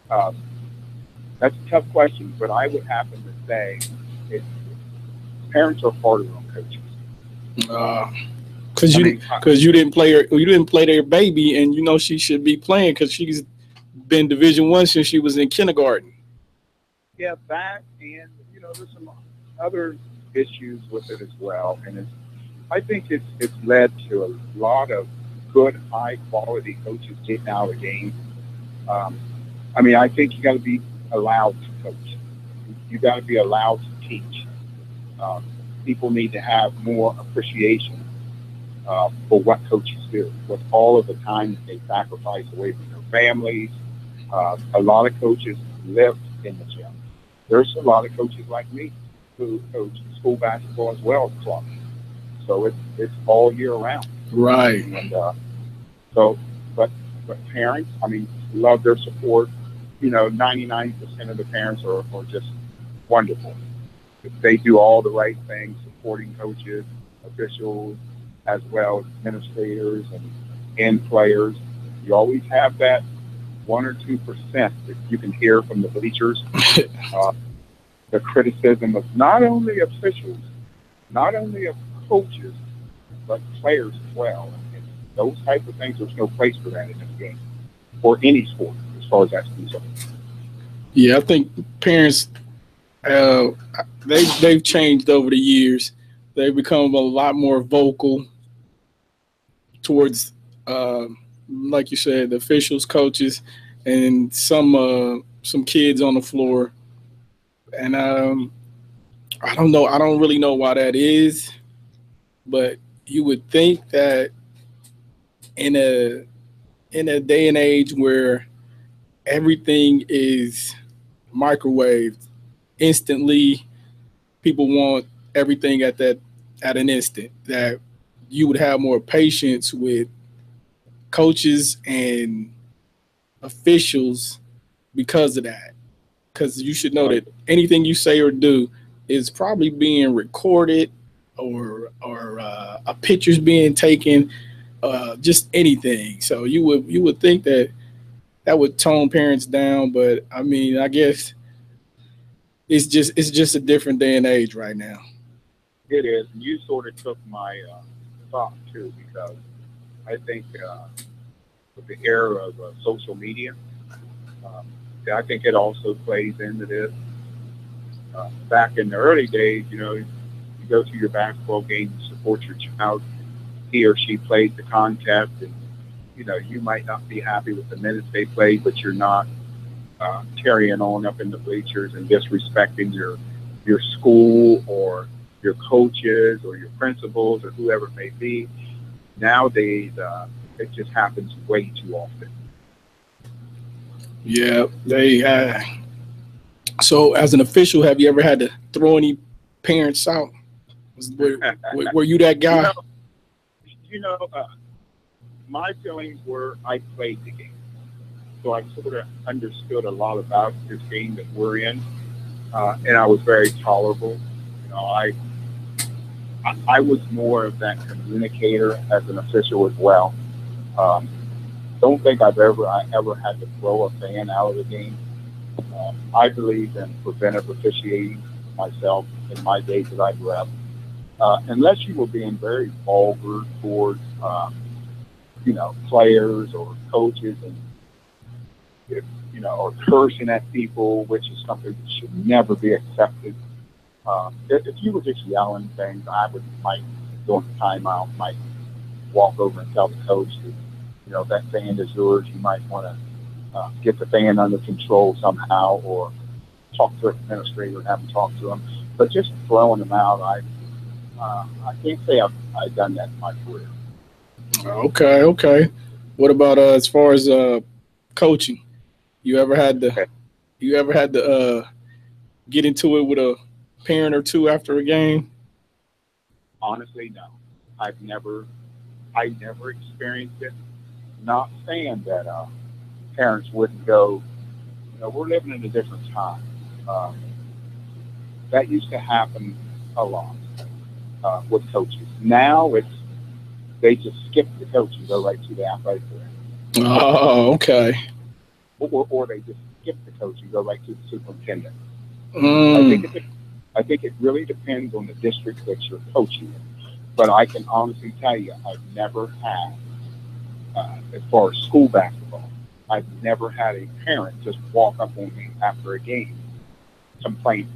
That's a tough question, but I would happen to say parents are harder on coaches. Because you didn't play her, you didn't play their baby, and you know she should be playing because she's been Division I since she was in kindergarten. Yeah, that, and there's some other issues with it as well, and I think it's led to a lot of good, high quality coaches getting out of the game. I mean, I think you got to be allowed to coach. You got to be allowed to teach. People need to have more appreciation for what coaches do, with all of the time that they sacrifice away from their families. A lot of coaches live in the gym. There's a lot of coaches like me who coach school basketball as well as club. So it's all year round. Right. And but parents, I mean, love their support. 99% of the parents are just wonderful. They do all the right things, supporting coaches, officials, as well as administrators and players. You always have that 1 or 2% that you can hear from the bleachers. The criticism of not only officials, not only of coaches, but players as well. And those type of things, there's no place for that in this game or any sport as far as that's concerned. Yeah, I think parents, they've changed over the years. They've become a lot more vocal towards, like you said, the officials, coaches, and some kids on the floor. And I don't know. I don't really know why that is, but you would think that in a day and age where everything is microwaved instantly, people want everything at an instant, that you would have more patience with coaches and officials because of that. Because you should know that anything you say or do is probably being recorded or a picture's being taken, just anything. So you would think that would tone parents down, but I mean, I guess it's just a different day and age right now. It is. You sort of took my thought too, because I think with the era of social media, uh, I think it also plays into this. Back in the early days, you go to your basketball game, you support your child, he or she plays the contest, and you might not be happy with the minutes they played, but you're not carrying on up in the bleachers and disrespecting your school or your coaches or your principals or whoever it may be. Nowadays, it just happens way too often. Yeah, they. So, as an official, have you ever had to throw any parents out? Were you that guy? My feelings were I played the game, so I sort of understood a lot about this game that we're in, and I was very tolerable. I was more of that communicator as an official as well. Um, don't think I ever had to throw a fan out of the game. I believe in preventive officiating myself in my days that I rep. Unless you were being very vulgar towards, players or coaches, and or cursing at people, which is something that should never be accepted. If you were just yelling things, I might during the timeout might walk over and tell the coach that that fan is yours. You might want to get the fan under control somehow, or talk to an administrator and have them talk to them. But just throwing them out, I can't say I've done that in my career. Okay. What about as far as coaching? You ever had to get into it with a parent or two after a game? Honestly, no. I never experienced it. Not saying that parents wouldn't go. We're living in a different time. That used to happen a lot with coaches. Now they just skip the coach and go right to the athletic director. Oh, okay. Or they just skip the coach and go right to the superintendent. Mm. I think it really depends on the district that you're coaching in. But I can honestly tell you, I've never had, as far as school basketball, I've never had a parent just walk up on me after a game complaining.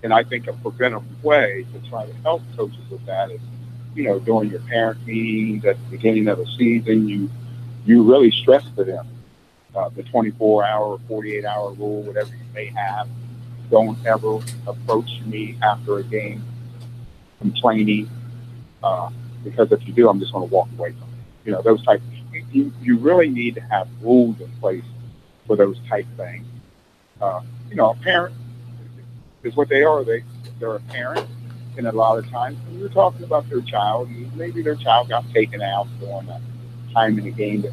And I think a preventive way to try to help coaches with that is, during your parent meetings at the beginning of the season, you really stress to them the 24-hour or 48-hour rule, whatever you may have. Don't ever approach me after a game complaining, because if you do, I'm just going to walk away from it. Those type. You really need to have rules in place for those type things. A parent is what they are. They're a parent, and a lot of times when you're talking about their child, maybe their child got taken out during a time in the game that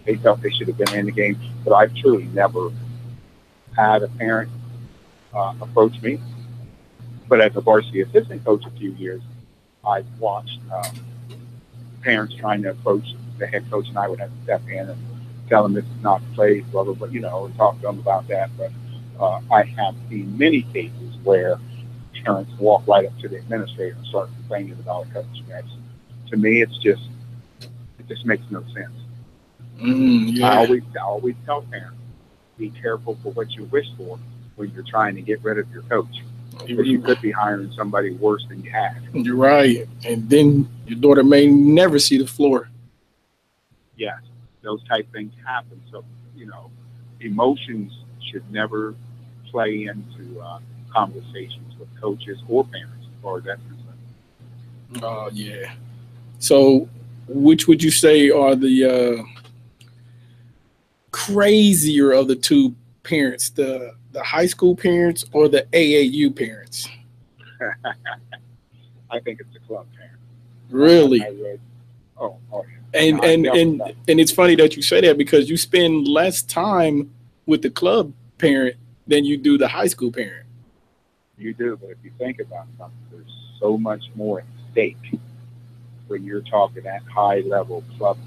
they felt they should have been in the game. But I've truly never had a parent approach me. But as a varsity assistant coach a few years, I've watched parents trying to approach the head coach, and I would have to step in and tell them this is not the place, blah, blah, blah, and talk to them about that. But I have seen many cases where parents walk right up to the administrator and start complaining about a coach. To me, it just makes no sense. Yeah. I always tell parents, be careful for what you wish for when you're trying to get rid of your coach. Because you could be hiring somebody worse than you had. You're right. And then your daughter may never see the floor. Yes, those type things happen. So, emotions should never play into conversations with coaches or parents, or that's concerned. Oh, yeah. So, which would you say are the crazier of the two parents, the high school parents or the AAU parents? I think it's the club parent. Really? Oh, yeah. And it's funny that you say that, because you spend less time with the club parent than you do the high school parent. You do, but if you think about something, there's so much more at stake when you're talking at high level club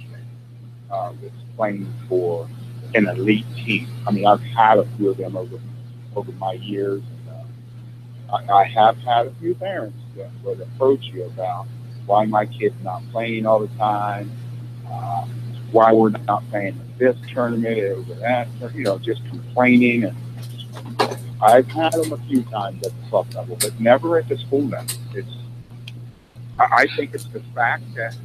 that's playing for an elite team. I mean, I've had a few of them over my years. And, I have had a few parents that would approach you about why my kid's not playing all the time. why we're not playing this tournament over that, just complaining. And I've had them a few times at the club level, but never at the school level. I think it's the fact that,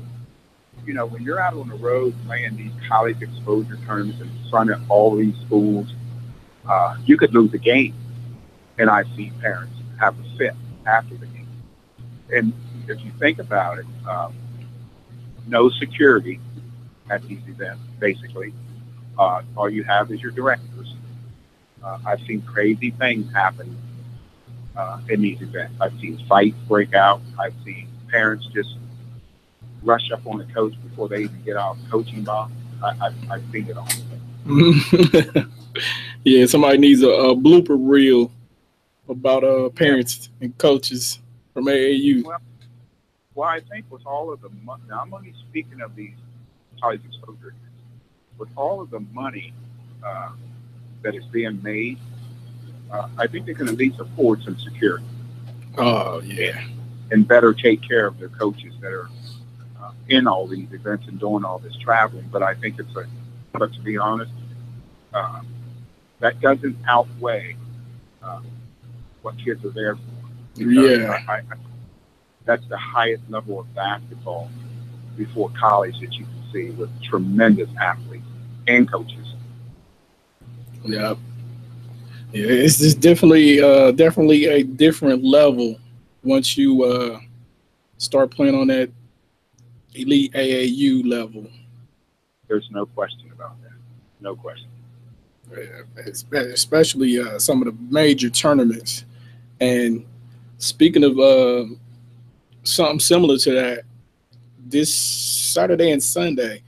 when you're out on the road playing these college exposure tournaments in front of all these schools, you could lose a game. And I've seen parents have a fit after the game. And if you think about it, no security at these events, basically. All you have is your directors. I've seen crazy things happen in these events. I've seen fights break out. I've seen parents just rush up on the coach before they even get out of the coaching box. I've seen it all. Yeah, somebody needs a blooper reel about parents and coaches from AAU. Well, I think with all of the money, now I'm only speaking of these college exposure, with all of the money that is being made, I think they can at least afford some security. Oh, yeah. And better take care of their coaches that are in all these events and doing all this traveling. But I think but to be honest, that doesn't outweigh what kids are there for. Yeah. That's the highest level of basketball before college that you can see, with tremendous athletes and coaches. Yeah. Yeah, it's just definitely a different level once you start playing on that elite AAU level. There's no question about that. No question. Especially some of the major tournaments. And speaking of something similar to that, this Saturday and Sunday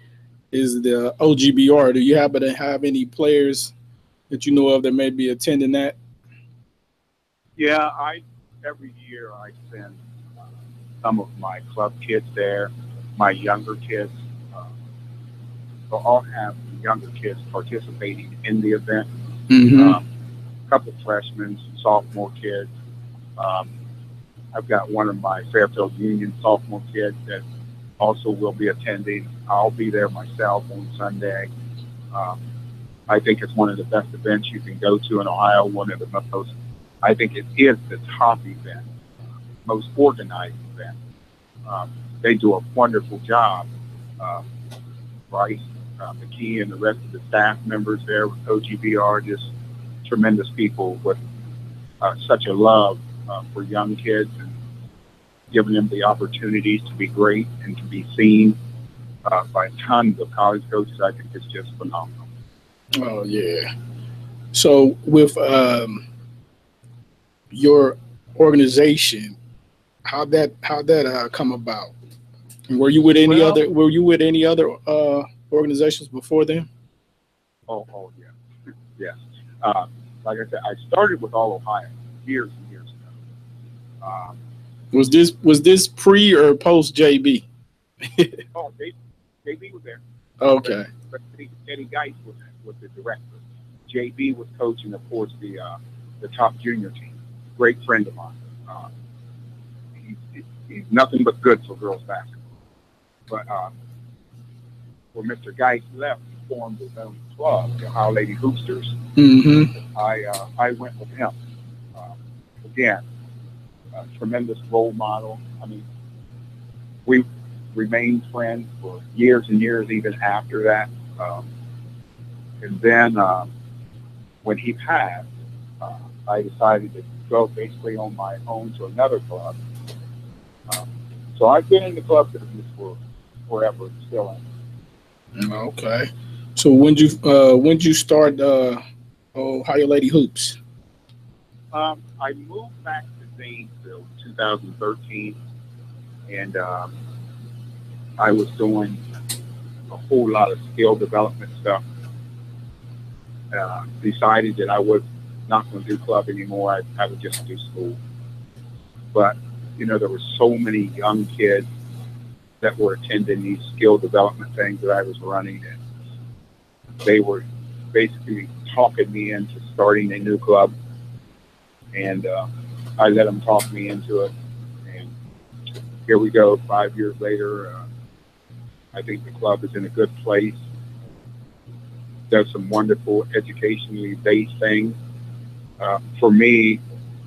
is the OGBR. Do you happen to have any players that you know of that may be attending that? Yeah, every year I send some of my club kids there, my younger kids. So I'll have younger kids participating in the event. Mm-hmm. A couple of freshmen, some sophomore kids. I've got one of my Fairfield Union sophomore kids that also will be attending. I'll be there myself on Sunday. I think it's one of the best events you can go to in Ohio, one of the most, I think it is the top event, most organized event. They do a wonderful job. Bryce McKee and the rest of the staff members there with OGBR, just tremendous people with such a love for young kids and giving them the opportunities to be great and to be seen by tons of college coaches. I think it's just phenomenal. Oh, yeah. So with your organization, how'd that come about? Were you with any other organizations before then? Oh yeah. Yes. Like I said, I started with All Ohio years and years ago. Was this pre or post JB? JB was there. Okay. But Eddie Geis was the director. JB was coaching, of course, the top junior team. Great friend of mine. He's nothing but good for girls basketball. But when Mr. Geis left, he formed his own club, the Ohio Lady Hoopsters. Mm-hmm. I went with him. Again, a tremendous role model. I mean, we remained friends for years and years, even after that. And then when he passed, I decided to go basically on my own to another club. So I've been in the club business for forever and still am. Okay. So when you start Ohio Lady Hoops? I moved back to Zanesville in 2013, and I was doing a whole lot of skill development stuff. Decided that I was not going to do club anymore. I would just do school. But, there were so many young kids that were attending these skill development things that I was running, and they were basically talking me into starting a new club. And I let them talk me into it. And here we go, 5 years later. I think the club is in a good place. Does some wonderful educationally based things. For me,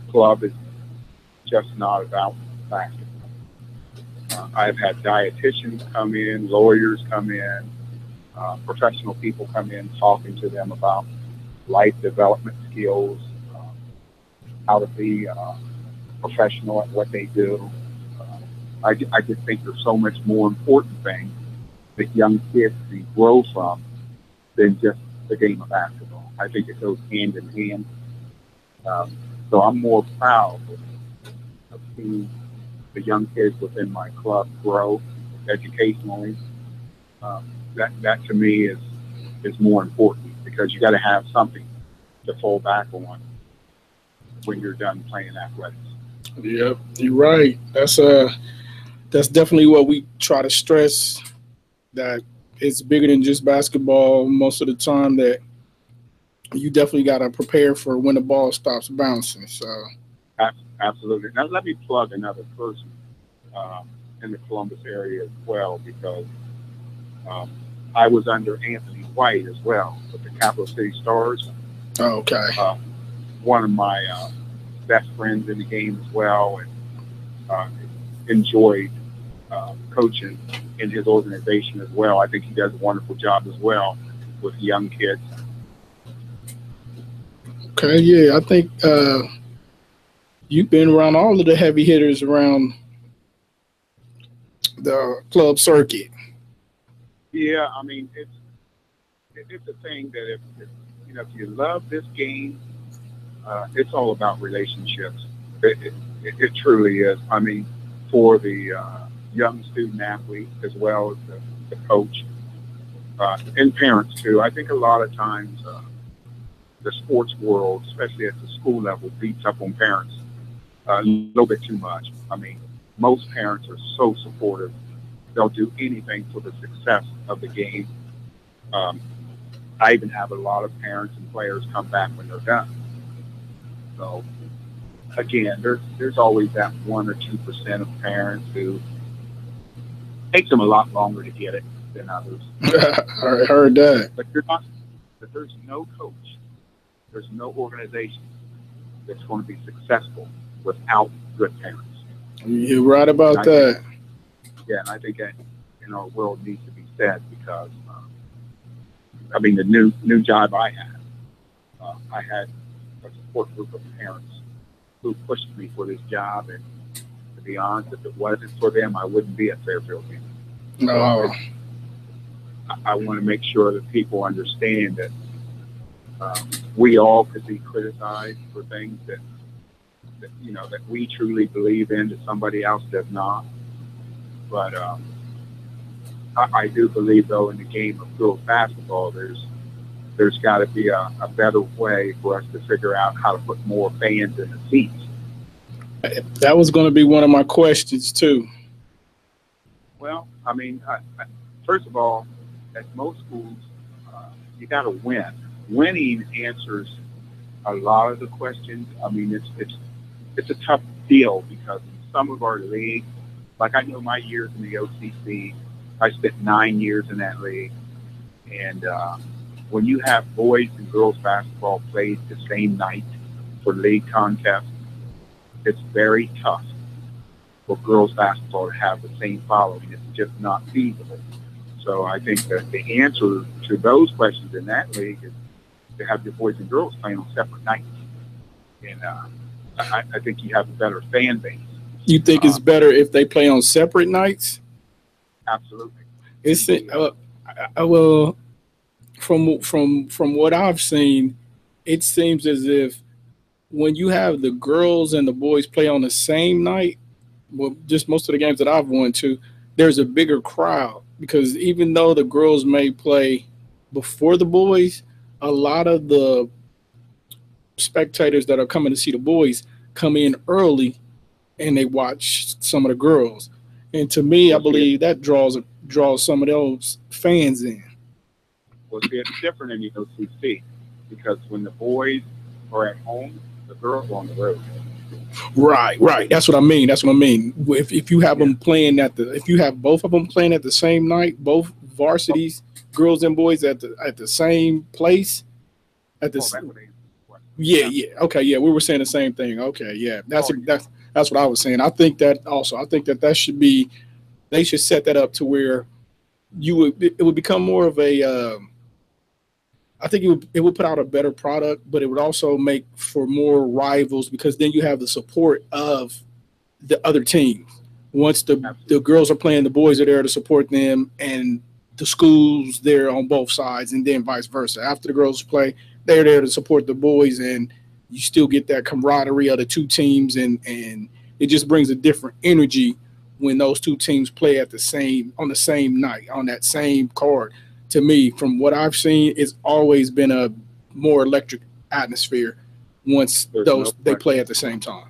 club is just not about basketball. I've had dietitians come in, lawyers come in, professional people come in talking to them about life development skills, how to be professional at what they do. I just think there's so much more important things that young kids can grow from than just the game of basketball. I think it goes hand in hand. So I'm more proud of seeing the young kids within my club grow educationally. That to me is more important because you got to have something to fall back on when you're done playing athletics. Yep, you're right. That's definitely what we try to stress, that it's bigger than just basketball most of the time, that you definitely got to prepare for when the ball stops bouncing. So Absolutely. Now let me plug another person in the Columbus area as well, because I was under Anthony White as well with the Capital City Stars. oh, okay. One of my best friends in the game as well, and enjoyed coaching in his organization as well. I think he does a wonderful job as well with young kids. Okay, yeah, I think you've been around all of the heavy hitters around the club circuit. Yeah, I mean it's a thing that if you love this game, it's all about relationships. It truly is. I mean, for the young student athlete as well as the coach and parents too. I think a lot of times the sports world, especially at the school level, beats up on parents a little bit too much. I mean, most parents are so supportive. They'll do anything for the success of the game. I even have a lot of parents and players come back when they're done. So again, there's always that 1 or 2% of parents who takes them a lot longer to get it than others. I heard that. But there's no coach, there's no organization that's going to be successful without good parents. You're right about that. And I think that in our world needs to be said because, I mean, the new job I had a support group of parents who pushed me for this job, and to be honest, if it wasn't for them, I wouldn't be at Fairfield Game. No. So I want to make sure that people understand that we all could be criticized for things that we truly believe in that somebody else does not. But I do believe, though, in the game of girls basketball, there's got to be a better way for us to figure out how to put more fans in the seats. That was going to be one of my questions, too. Well, I mean, first of all, at most schools, you got to win. Winning answers a lot of the questions. I mean, it's a tough deal because in some of our leagues, like I know my years in the OCC, I spent 9 years in that league. And when you have boys and girls basketball played the same night for league contests, it's very tough for girls basketball to have the same following. It's just not feasible. So I think that the answer to those questions in that league is to have your boys and girls playing on separate nights. And I think you have a better fan base. You think it's better if they play on separate nights? Absolutely. It's well, from what I've seen, it seems as if when you have the girls and the boys play on the same night, well, just most of the games that I've went to, there's a bigger crowd because even though the girls may play before the boys, a lot of the spectators that are coming to see the boys come in early and they watch some of the girls. And to me, I believe that draws some of those fans in. Well, see, it's different in the OCC because when the boys are at home, the girls are on the road. Right. That's what I mean. If you have them playing if you have both of them playing at the same night, both varsities, girls and boys at the same place, yeah. Okay, yeah, we were saying the same thing. Okay, yeah, that's what I was saying. I think that should be, they should set that up to where it would become more of a. I think it would put out a better product, but it would also make for more rivals because then you have the support of the other teams. Once the girls are playing, the boys are there to support them, and the schools there on both sides, and then vice versa. After the girls play, they're there to support the boys, and you still get that camaraderie of the two teams, and it just brings a different energy when those two teams play on the same night, on that same card. To me, from what I've seen, it's always been a more electric atmosphere once they play at the same time.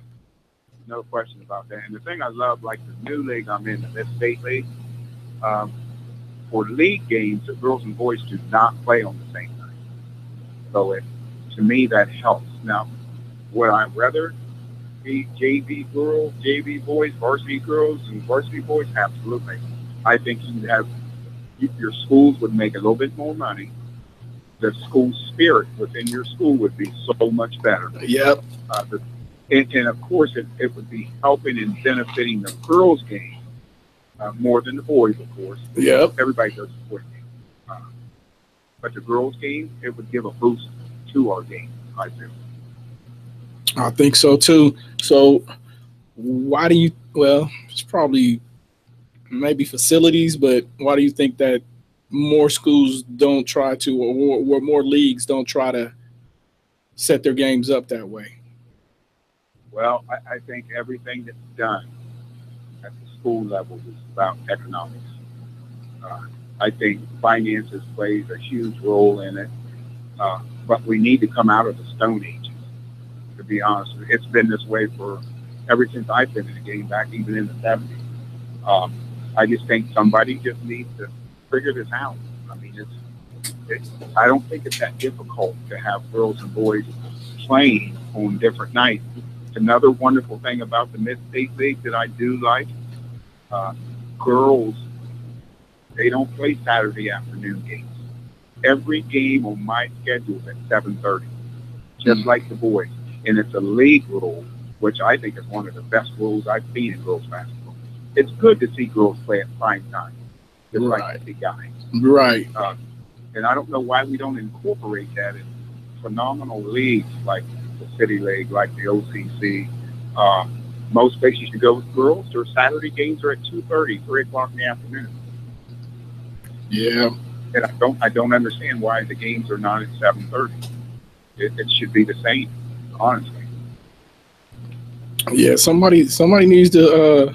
No question about that. And the thing I love, like the new league I'm in, the Mid-State League, for league games, the girls and boys do not play on the same night. So to me, that helps. Now, would I rather be JV girls, JV boys, varsity girls, and varsity boys? Absolutely. I think your schools would make a little bit more money. The school spirit within your school would be so much better. Yep. And of course, it would be helping and benefiting the girls' game more than the boys, of course. Yep. Everybody does the boys' game. But the girls' game, it would give a boost to our game, I feel. I think so, too. So why do you – well, it's probably – maybe facilities, but why do you think that more schools don't try to, or more leagues don't try to set their games up that way? Well, I think everything that's done at the school level is about economics. I think finances plays a huge role in it, but we need to come out of the Stone Age, to be honest. It's been this way ever since I've been in the game, back even in the 70s. I just think somebody just needs to figure this out. I mean, I don't think it's that difficult to have girls and boys playing on different nights. Another wonderful thing about the Mid-State League that I do like, girls, they don't play Saturday afternoon games. Every game on my schedule is at 7:30, just like the boys. And it's a league rule, which I think is one of the best rules I've seen in girls basketball. It's good to see girls play at prime time, just like to see guys. Right. And I don't know why we don't incorporate that in phenomenal leagues like the City League, like the OCC. Most places you go with girls, their Saturday games are at 2:30, 3 o'clock in the afternoon. Yeah. And I don't understand why the games are not at 7:30. It should be the same, honestly. Yeah, somebody needs to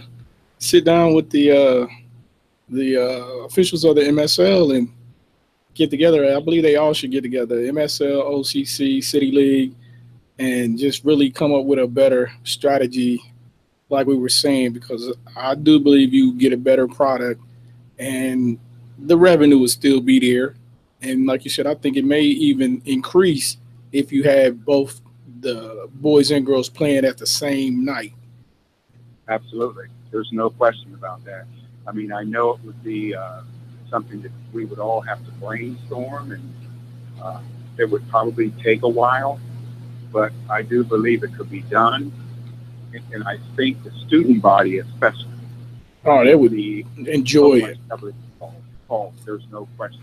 sit down with the officials of the MSL and get together. I believe they all should get together, MSL, OCC, City League, and just really come up with a better strategy, like we were saying, because I do believe you get a better product and the revenue will still be there. And like you said, I think it may even increase if you have both the boys and girls playing at the same night. Absolutely. There's no question about that. I mean, I know it would be something that we would all have to brainstorm, and it would probably take a while, but I do believe it could be done. And I think the student body especially. Oh, they would enjoy it. There's no question.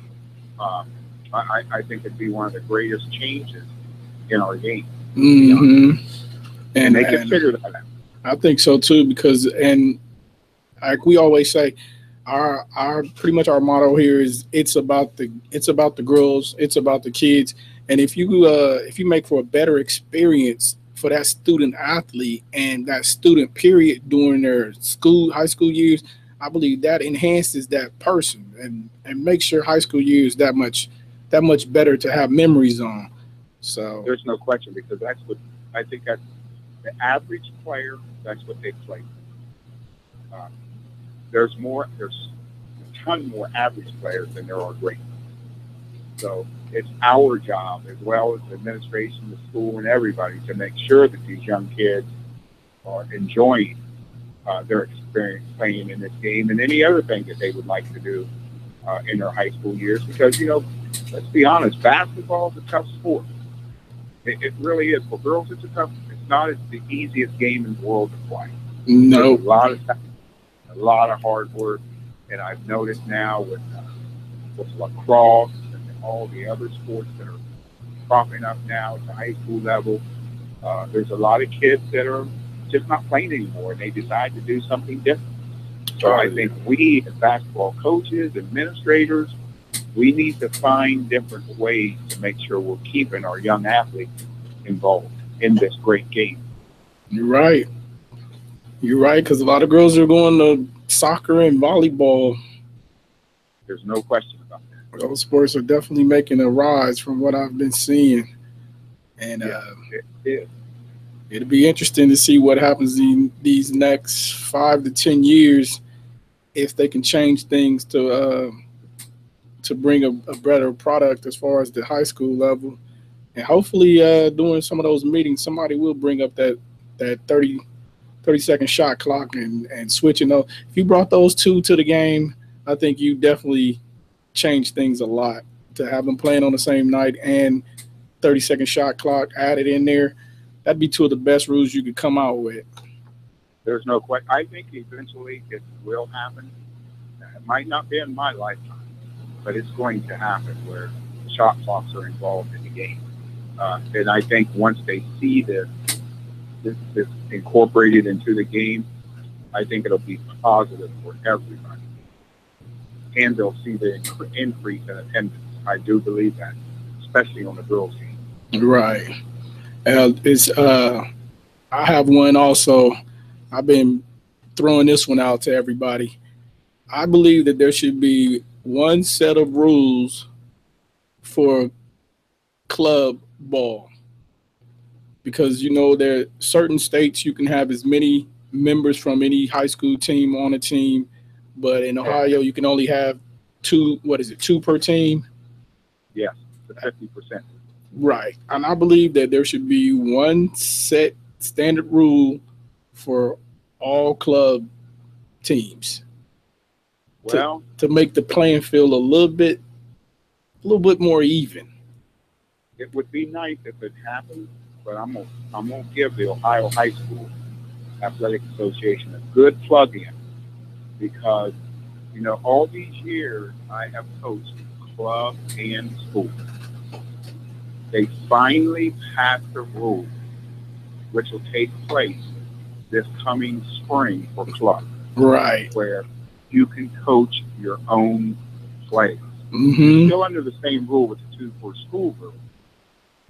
I think it'd be one of the greatest changes in our game. Mm-hmm. And they can figure that out. I think so too, because like we always say, our pretty much our motto here is it's about the girls, it's about the kids, and if you make for a better experience for that student athlete and that student period during their high school years, I believe that enhances that person and makes your high school years that much better to have memories on. So there's no question, because that's what I think that's the average player. That's what they play. There's a ton more average players than there are great. So it's our job, as well as the administration, the school, and everybody, to make sure that these young kids are enjoying their experience playing in this game and any other thing that they would like to do in their high school years. Because, let's be honest, basketball is a tough sport. It really is. For girls, it's not the easiest game in the world to play. No. There's a lot of time, a lot of hard work, and I've noticed now with lacrosse and all the other sports that are cropping up now at the high school level, there's a lot of kids that are just not playing anymore, and they decide to do something different. So I think we, as basketball coaches, administrators, we need to find different ways to make sure we're keeping our young athletes involved in this great game. You're right. You're right, because a lot of girls are going to soccer and volleyball. There's no question about that. Those sports are definitely making a rise from what I've been seeing. And it'll be interesting to see what happens in these next 5 to 10 years if they can change things to bring a better product as far as the high school level. And hopefully during some of those meetings, somebody will bring up that 30-second shot clock and switching those. If you brought those two to the game, I think you definitely changed things a lot. To have them playing on the same night and 30-second shot clock added in there, that'd be two of the best rules you could come out with. There's no question. I think eventually it will happen. It might not be in my lifetime, but it's going to happen where shot clocks are involved in the game. And I think once they see this incorporated into the game, I think it'll be positive for everybody. And they'll see the increase in attendance. I do believe that, especially on the girls' team. Right. I have one also. I've been throwing this one out to everybody. I believe that there should be one set of rules for club ball, because there are certain states you can have as many members from any high school team on a team, but in Ohio you can only have two per team? Yes, the 50%. Right. And I believe that there should be one set standard rule for all club teams. Well, to make the playing field a little bit more even. It would be nice if it happened, but I'm gonna give the Ohio High School Athletic Association a good plug-in, because all these years I have coached club and school. They finally passed a rule which will take place this coming spring for club. Right. Where you can coach your own players. Mm-hmm. Still under the same rule with the 2 for school rule,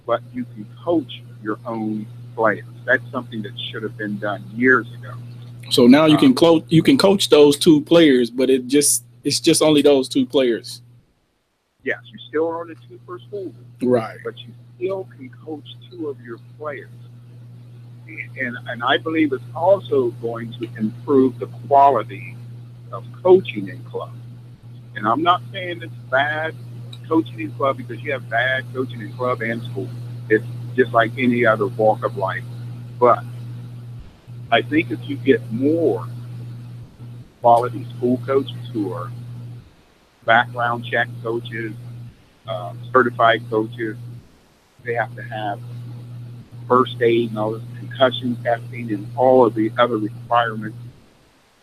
but you can coach your own players. That's something that should have been done years ago. So now you can coach those 2 players, but it's just only those 2 players. Yes, you still are on the 2 for school rule, right? But you still can coach 2 of your players, and I believe it's also going to improve the quality of coaching in club. And I'm not saying it's bad coaching in club, because you have bad coaching in club and school. It's just like any other walk of life. But I think if you get more quality school coaches who are background check coaches, certified coaches, they have to have first aid and all this concussion testing and all of the other requirements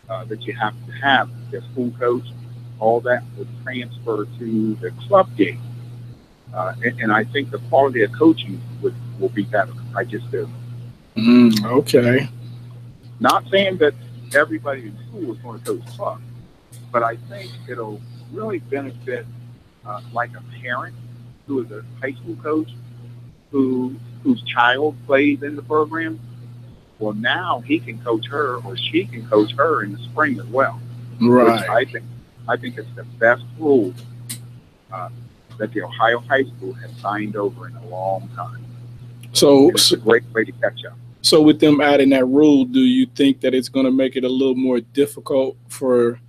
that you have to have as a school coach. All that would transfer to the club game. And I think the quality of coaching will be better. I just do. Okay. Not saying that everybody in school is going to coach club, but I think it'll really benefit like a parent who is a high school coach whose child plays in the program. Well, now he can coach her, or she can coach her in the spring as well. Right. Which I think it's the best rule that the Ohio High School has signed over in a long time. So it's a great way to catch up. So with them adding that rule, do you think that it's going to make it a little more difficult for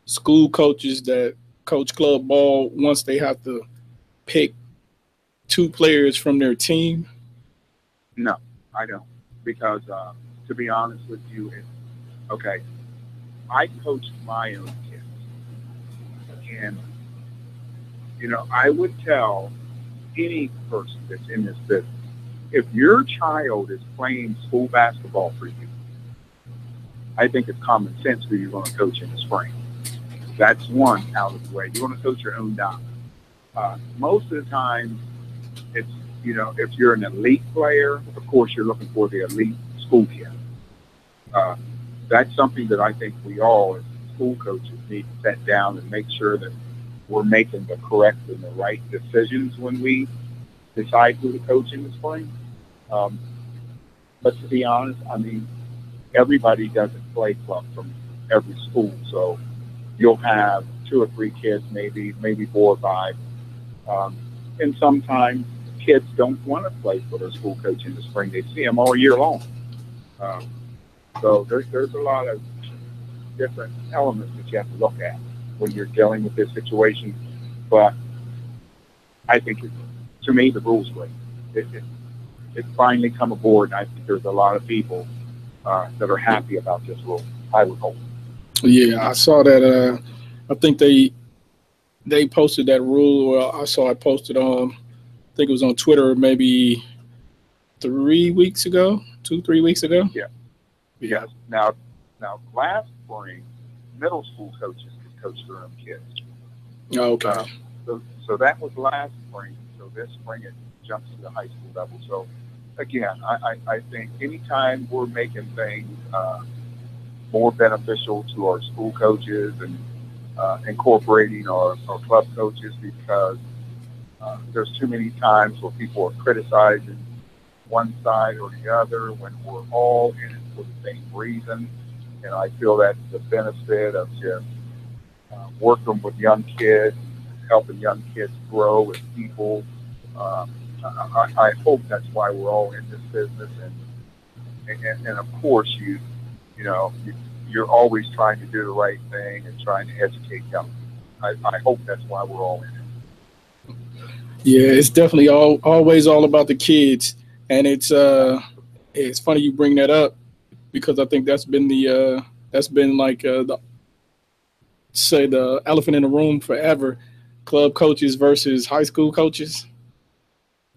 school coaches that coach club ball once they have to pick 2 players from their team? No, I don't. Because to be honest with you, okay, I coached my own kids. And, I would tell any person that's in this business, if your child is playing school basketball for you, I think it's common sense who you're going to coach in the spring. That's one out of the way. You want to coach your own dime. Most of the time, it's, if you're an elite player, of course, you're looking for the elite school kid. That's something that I think we all, as school coaches, need to set down and make sure that we're making the correct and the right decisions when we decide who to coach in the spring. But to be honest, I mean, everybody doesn't play club from every school. So you'll have 2 or 3 kids, maybe 4 or 5. And sometimes kids don't want to play for their school coach in the spring. They see them all year long. So there's a lot of different elements that you have to look at when you're dealing with this situation. But I think, to me, the rule's great. It's finally come aboard, and I think there's a lot of people that are happy about this rule. I would hope. Yeah, I saw that. I think they posted that rule. Well, I saw it posted on, I think it was on Twitter maybe 3 weeks ago, 2-3 weeks ago. Yeah. Yes. Now, last spring, middle school coaches could coach their own kids. Okay. So that was last spring. So this spring it jumps to the high school level. So again, I think anytime we're making things more beneficial to our school coaches and incorporating our club coaches, because there's too many times where people are criticizing one side or the other when we're all in it for the same reason. And I feel that's the benefit of just working with young kids, helping young kids grow as people. I hope that's why we're all in this business. And of course, you're always trying to do the right thing and trying to educate young. I hope that's why we're all in it. Yeah, it's definitely always all about the kids, and it's funny you bring that up, because I think that's been the elephant in the room forever. Club coaches versus high school coaches.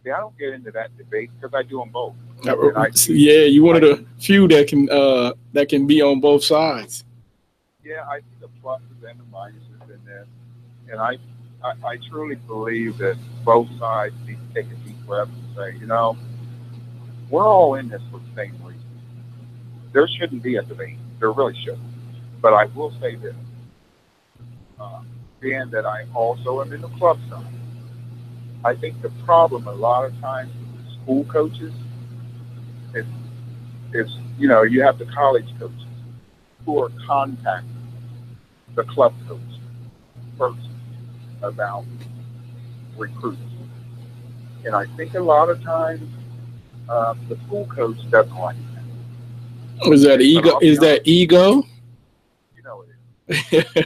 Yeah, I don't get into that debate because I do them both. You're one of the few that can be on both sides. Yeah, I see the pluses and the minuses in this, and I truly believe that both sides need to take a deep breath and say, we're all in this for the same reason. There shouldn't be a debate. There really shouldn't. But I will say this, being that I also am in the club side, I think the problem a lot of times with the school coaches is you have the college coaches who are contacting the club coach first about recruiting. And I think a lot of times the school coach doesn't like that. Is that ego? Is that ego? It is.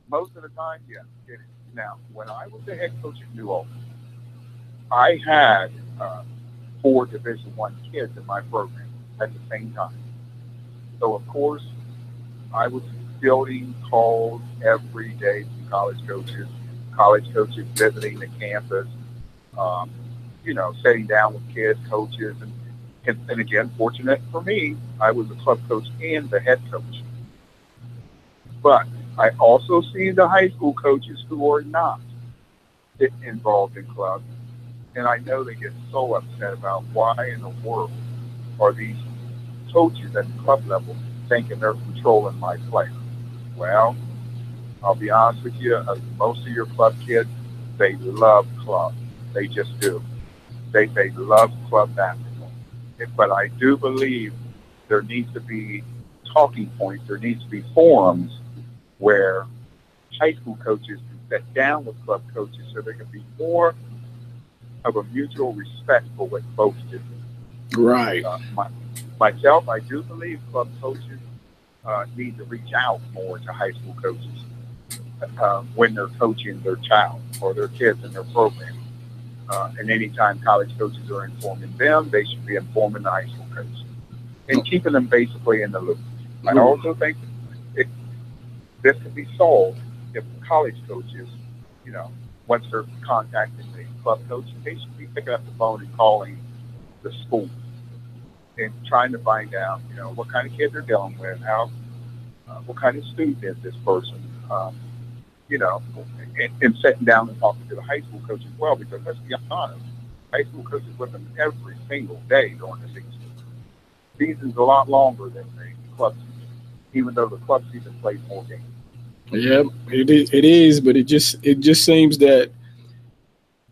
Most of the time, yes, it is. Now, when I was the head coach at New Ulm, I had 4 Division I kids in my program at the same time. So, of course, I was fielding calls every day from college coaches visiting the campus, sitting down with kids, coaches, and again, fortunate for me, I was a club coach and the head coach. But I also see the high school coaches who are not involved in clubs, and I know they get so upset about why in the world are these coaches at the club level thinking they're controlling my players. Well, I'll be honest with you, most of your club kids, they love club. They just do. They love club basketball. But I do believe there needs to be talking points, there needs to be forums where high school coaches can sit down with club coaches so there can be more of a mutual respect for what both do. Right. Myself, I do believe club coaches need to reach out more to high school coaches when they're coaching their child or their kids in their program. And anytime college coaches are informing them, they should be informing the high school coaches. and keeping them basically in the loop. I also think this could be solved if college coaches, you know, once they're contacting the club coach, they should be picking up the phone and calling the school and trying to find out, you know, what kind of kid they're dealing with, how, what kind of student is this person, you know, and sitting down and talking to the high school coach as well, because let's be honest, high school coaches with them every single day during the season. Season's a lot longer than the club season, even though the club season plays more games. Yeah, it is, but it just seems that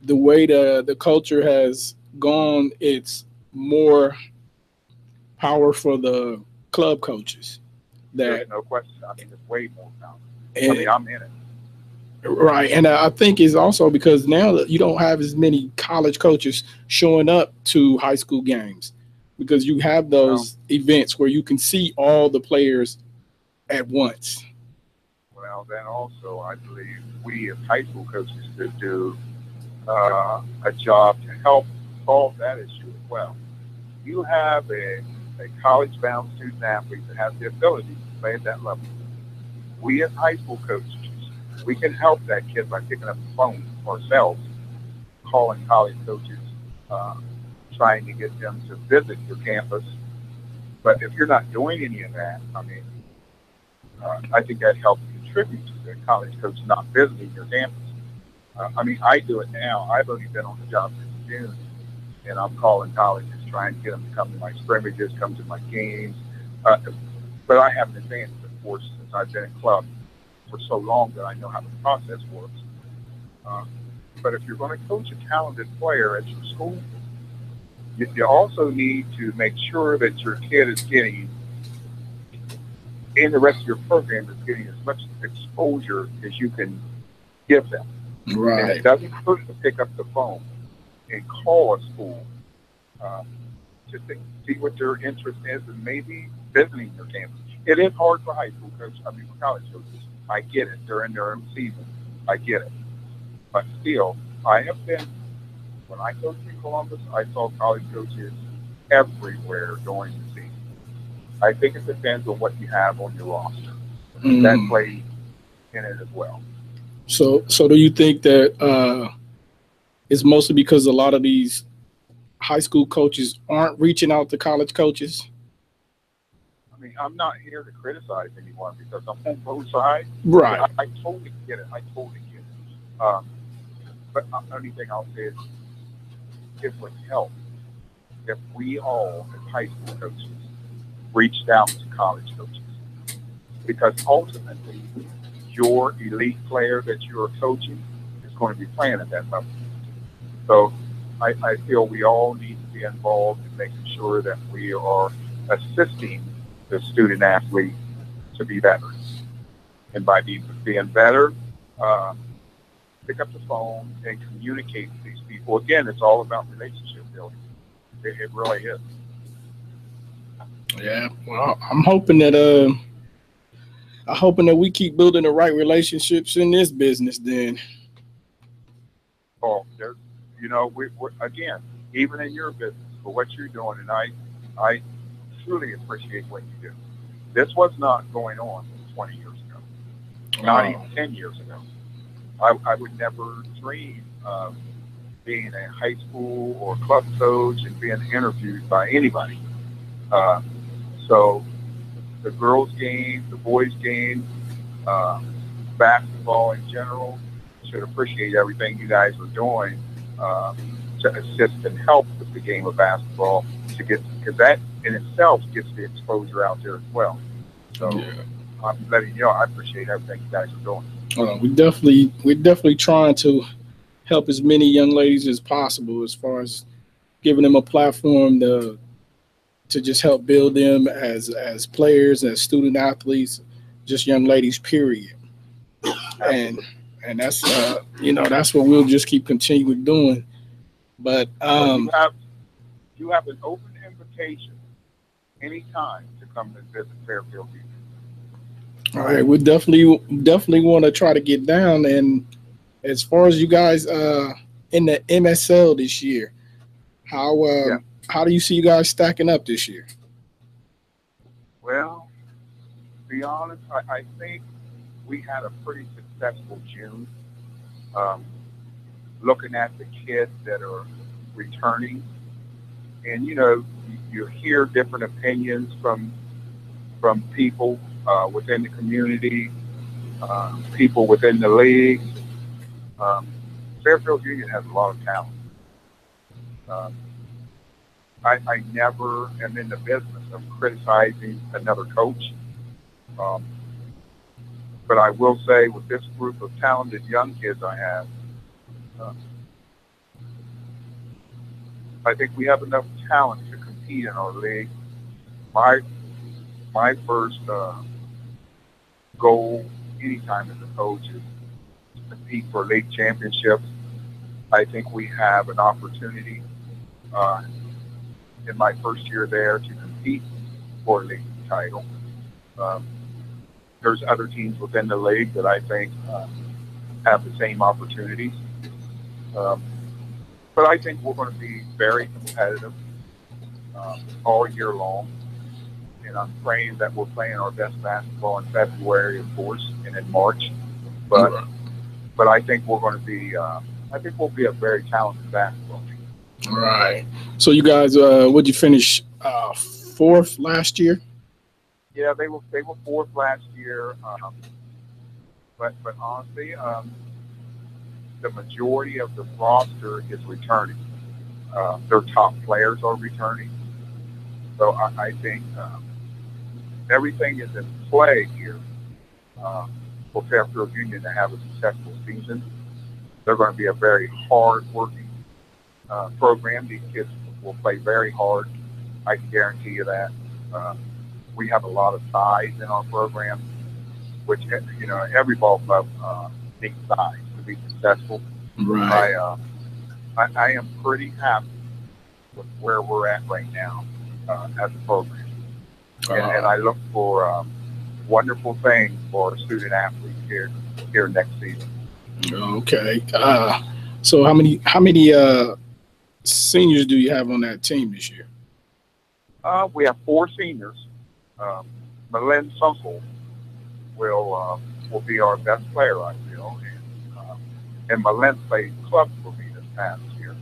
the way the culture has gone, it's more power for the club coaches. There's no question. I mean, it's way more power. I mean, I'm in it. Right, and I think it's also because now that you don't have as many college coaches showing up to high school games, because you have those events where you can see all the players at once. Well, then also, I believe we as high school coaches could do a job to help solve that issue as well. You have a college-bound student athlete that has the ability to play at that level. We as high school coaches, we can help that kid by picking up the phone ourselves, calling college coaches, trying to get them to visit your campus. But if you're not doing any of that, I mean, I think that helps contribute to the college coach not visiting your campus. I mean, I do it now. I've only been on the job since June, and I'm calling colleges, trying to get them to come to my scrimmages, come to my games. But I have an advantage, of course, since I've been in club for so long that I know how the process works. But if you're going to coach a talented player at your school, you also need to make sure that your kid is getting, and the rest of your program is getting as much exposure as you can give them. Right. And it doesn't hurt to pick up the phone and call a school just to see what their interest is and maybe visiting your campus. It is hard for high school coaches, for college coaches. I get it. They're in their own season. I get it. But still, I have been, when I coached in Columbus, I saw college coaches everywhere during the season. I think it depends on what you have on your roster. That plays in it as well. So do you think that it's mostly because a lot of these high school coaches aren't reaching out to college coaches? I mean, I'm not here to criticize anyone because I'm on both sides. Right. I totally get it. But the only thing I'll say is it would help if we all, as high school coaches, reached out to college coaches. Because ultimately, your elite player that you're coaching is going to be playing at that level. So I feel we all need to be involved in making sure that we are assisting the student athlete to be better. And by being better, pick up the phone and communicate with these people. Again, it's all about relationship building. It really is. Yeah. Well, I'm hoping that we keep building the right relationships in this business then. Oh, there's, you know, we're again, even in your business, for what you're doing, and I truly appreciate what you do. This was not going on 20 years ago, not even 10 years ago. I would never dream of being a high school or club coach and being interviewed by anybody. So the girls' game, the boys' game, basketball in general, should appreciate everything you guys are doing to assist and help with the game of basketball to get, because that in itself gets the exposure out there as well. So I'm letting you know I appreciate everything you guys are doing. We're definitely trying to help as many young ladies as possible, as far as giving them a platform to just help build them as players, as student athletes, just young ladies, period. And that's that's what we'll just keep continuing doing. But you have an open invitation anytime to come and visit Fairfield Beach. All right, we definitely want to try to get down. And as far as you guys in the MSL this year, how do you see you guys stacking up this year? Well, to be honest, I think we had a pretty successful June. Um, Looking at the kids that are returning, and you hear different opinions from people within the community, people within the league. Um, Fairfield Union has a lot of talent. Um, I never am in the business of criticizing another coach, um, but I will say with this group of talented young kids I have, uh, I think we have enough talent to compete in our league. My my first goal anytime as a coach is to compete for league championships. I think we have an opportunity uh, in my first year there to compete for a league title. Um, there's other teams within the league that I think have the same opportunities. Um, but I think we're going to be very competitive all year long. And I'm praying that we're playing our best basketball in February, of course, and in March. But I think we're going to be. I think we'll be a very talented basketball team. All right. So you guys, would you finish fourth last year? Yeah, they were fourth last year. But honestly, the majority of the roster is returning. Their top players are returning. So I think everything is in play here for Fairfield Union to have a successful season. They're going to be a very hard-working program. These kids will play very hard. I can guarantee you that. We have a lot of size in our program, which, every ball club needs size to be successful. Right. I am pretty happy with where we're at right now as a program. And I look for wonderful things for our student athletes here next season. Okay. So how many seniors do you have on that team this year? We have 4 seniors. Malin Sunkel will be our best player, I feel, and Malin played club for me this past year.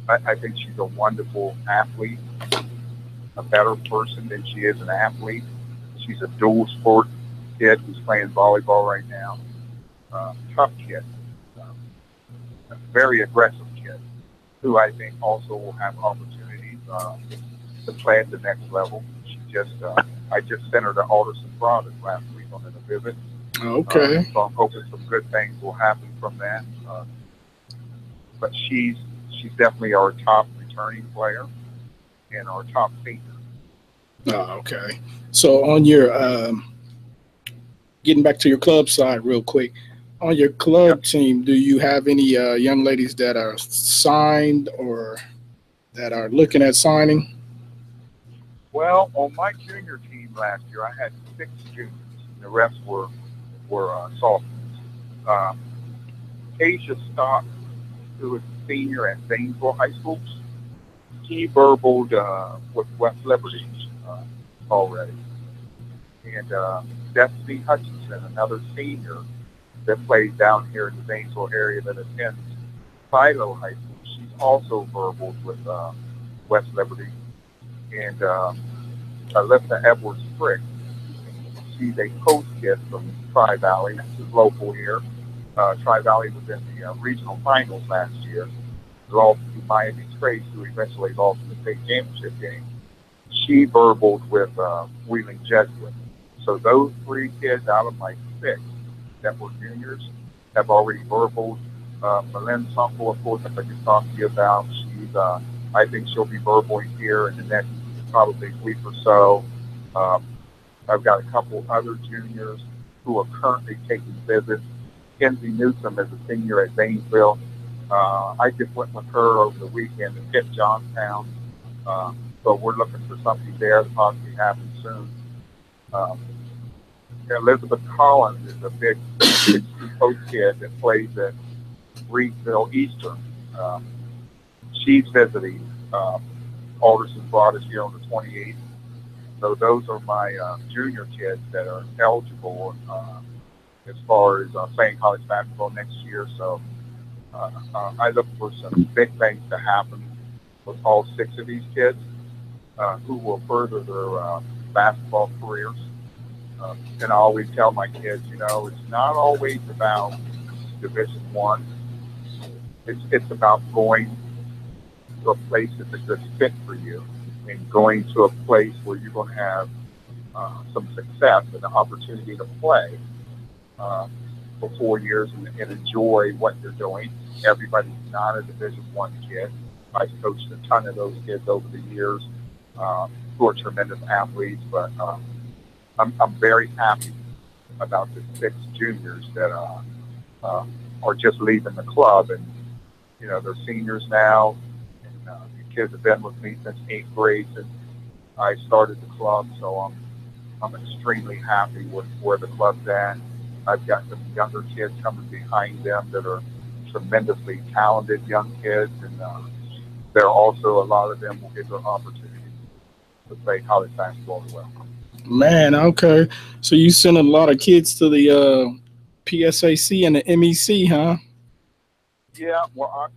I think she's a wonderful athlete, a better person than she is an athlete. She's a dual sport kid who's playing volleyball right now. Tough kid, a very aggressive kid, who I think also will have opportunities to play at the next level. I just sent her to Alderson Broaddus last week on a visit. Okay. So I'm hoping some good things will happen from that. But she's definitely our top returning player and our top senior. Okay. So on your getting back to your club side real quick, on your club team, do you have any young ladies that are signed or that are looking at signing? Well, on my junior team last year, I had 6 juniors. The rest were sophomores. Asia Stock, who is a senior at Zanesville High School, he burbled with West Liberty already. And Destiny Hutchinson, another senior that plays down here in the Zanesville area that attends Philo High School, she's also burbled with West Liberty. And Alyssa Edwards-Frick, she's a coast kid from Tri-Valley, which is local here. Tri-Valley was in the regional finals last year. Lost to Miami Trace, who eventually lost in the state championship game. She burbled with Wheeling Jesuit. So those 3 kids out of my 6 that were juniors have already burbled. Malin Sunkel, of course, I just talked to you about. She's, I think she'll be burbling here in the next probably week or so. I've got a couple other juniors who are currently taking visits. Kenzie Newsom is a senior at Zanesville. I just went with her over the weekend to Pitt Johnstown. So we're looking for something there to possibly happen soon. Elizabeth Collins is a big coach kid that plays at Reedsville Eastern. She's visiting Alderson Broaddus here on the 28th. So those are my junior kids that are eligible as far as playing college basketball next year. So I look for some big things to happen with all 6 of these kids who will further their basketball careers. And I always tell my kids, it's not always about Division One. It's about going to a place that's a good fit for you, and going to a place where you're going to have some success and the opportunity to play for 4 years and enjoy what you're doing. Everybody's not a Division One kid. I've coached a ton of those kids over the years who are tremendous athletes, but I'm very happy about the 6 juniors that are just leaving the club, and they're seniors now. And the kids have been with me since 8th grade, since I started the club. So I'm extremely happy with where the club's at. I've got some younger kids coming behind them that are tremendously talented young kids, and they're also, a lot of them will get their opportunity to play college basketball as well. Man, okay. So you send a lot of kids to the PSAC and the MEC, huh? Yeah, well, I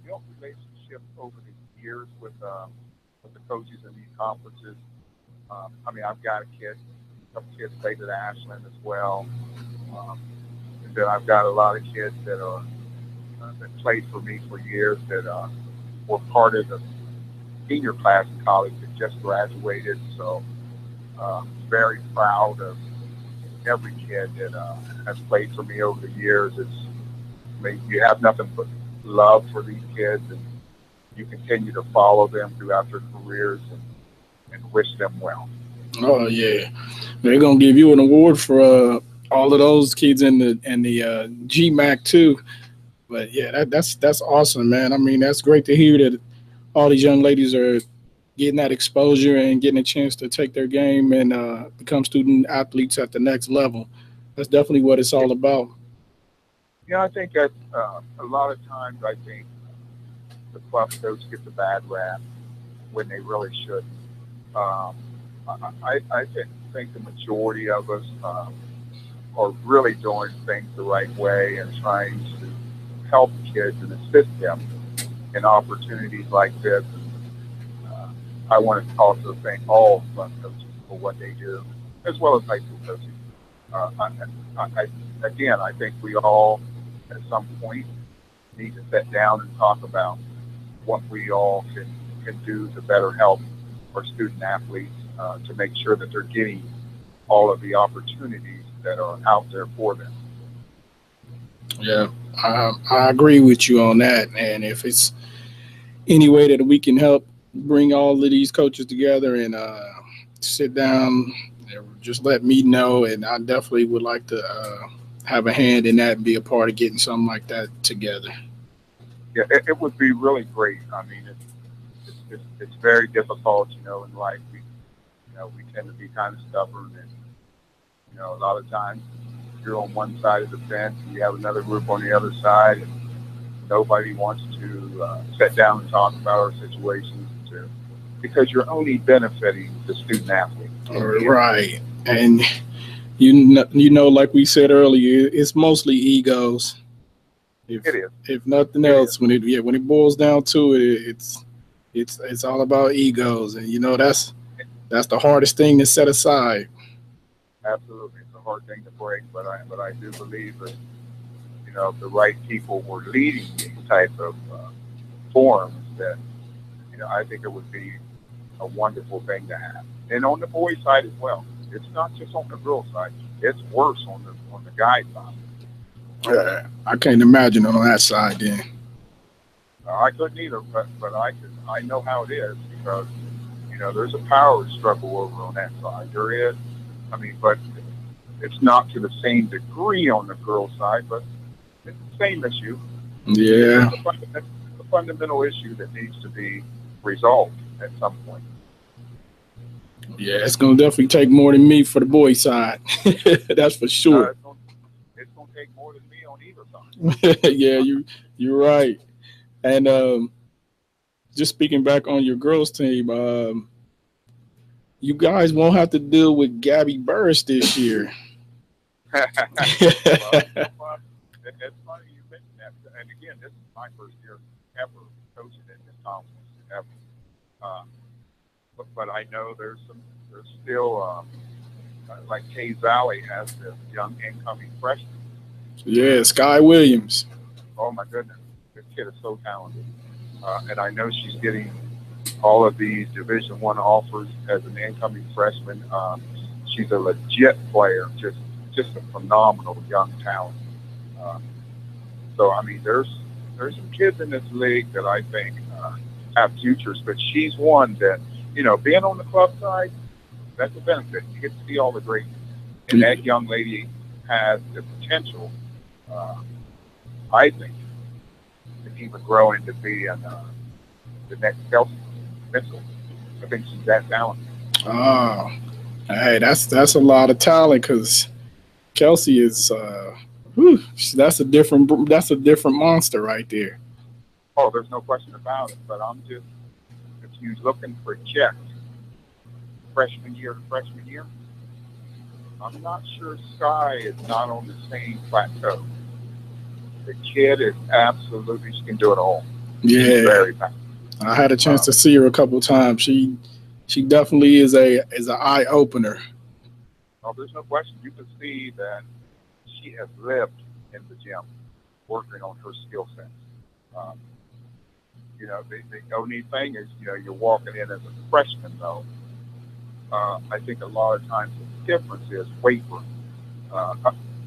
built relationships over the years with the coaches in these conferences. I've got some kids played at Ashland as well. And then I've got a lot of kids that played for me for years that were part of the senior class in college that just graduated. So very proud of every kid that has played for me over the years. You have nothing but love for these kids, and you continue to follow them throughout their careers and wish them well. Oh yeah, they're gonna give you an award for all of those kids in the GMAC too. But yeah, that's awesome, man. I mean, that's great to hear that all these young ladies are getting that exposure and getting a chance to take their game and become student athletes at the next level. That's definitely what it's all about. Yeah, I think that a lot of times I think the club coach gets a bad rap when they really shouldn't. I think the majority of us are really doing things the right way and trying to help kids and assist them in opportunities like this. I want to also thank all club coaches for what they do, as well as high school coaches. I think we all, at some point, need to sit down and talk about what we all can do to better help our student athletes to make sure that they're getting all of the opportunities that are out there for them. Yeah, I agree with you on that. And if it's any way that we can help bring all of these coaches together and sit down, just let me know. And I definitely would like to have a hand in that and be a part of getting something like that together. Yeah, it would be really great. I mean, it's very difficult, in life. We tend to be kind of stubborn, and a lot of times you're on one side of the fence and you have another group on the other side, and nobody wants to sit down and talk about our situations because you're only benefiting the student athlete. Right, and like we said earlier, it's mostly egos. It is. If nothing else, when it boils down to it, it's all about egos, and that's the hardest thing to set aside. Absolutely, it's a hard thing to break, but I do believe that if the right people were leading these type of forums, that I think it would be a wonderful thing to have. And on the boys' side as well, it's not just on the girls' side; it's worse on the guys' side. I can't imagine on that side then. I couldn't either, but I know how it is because there's a power struggle over on that side. There is. But it's not to the same degree on the girls' side, but it's the same issue. Yeah. It's a fundamental issue that needs to be resolved at some point. Yeah, it's going to definitely take more than me for the boys' side. That's for sure. It's going to take more than me on either side. Yeah, you're right. And just speaking back on your girls' team, you guys won't have to deal with Gabby Burris this year. Well, it's funny you mentioned that. And again, this is my first year ever coaching in this conference ever. But I know there's still like Hayes Valley has this young incoming freshman. Yeah, Sky Williams. Oh my goodness, this kid is so talented, and I know she's getting all of these Division I offers as an incoming freshman. She's a legit player, just a phenomenal young talent. So I mean, there's some kids in this league that I think have futures, but she's one that, you know, being on the club side, that's a benefit. You get to see all the greatness, and that young lady has the potential, I think, to even grow into being the next Kelsey Mitchell. I think she's that talented. Oh, hey, that's a lot of talent, because Kelsey is that's a different monster right there. Oh, there's no question about it. But I'm just, if you're looking for checks, freshman year to freshman year, I'm not sure Sky is not on the same plateau. The kid is absolutely, she can do it all. Yeah, she's very fast. I had a chance to see her a couple of times. She definitely is an eye opener. Oh, there's no question. You can see that she has lived in the gym, working on her skill sets. You know, the only thing is, you know, you're walking in as a freshman, though. I think a lot of times the difference is weight room,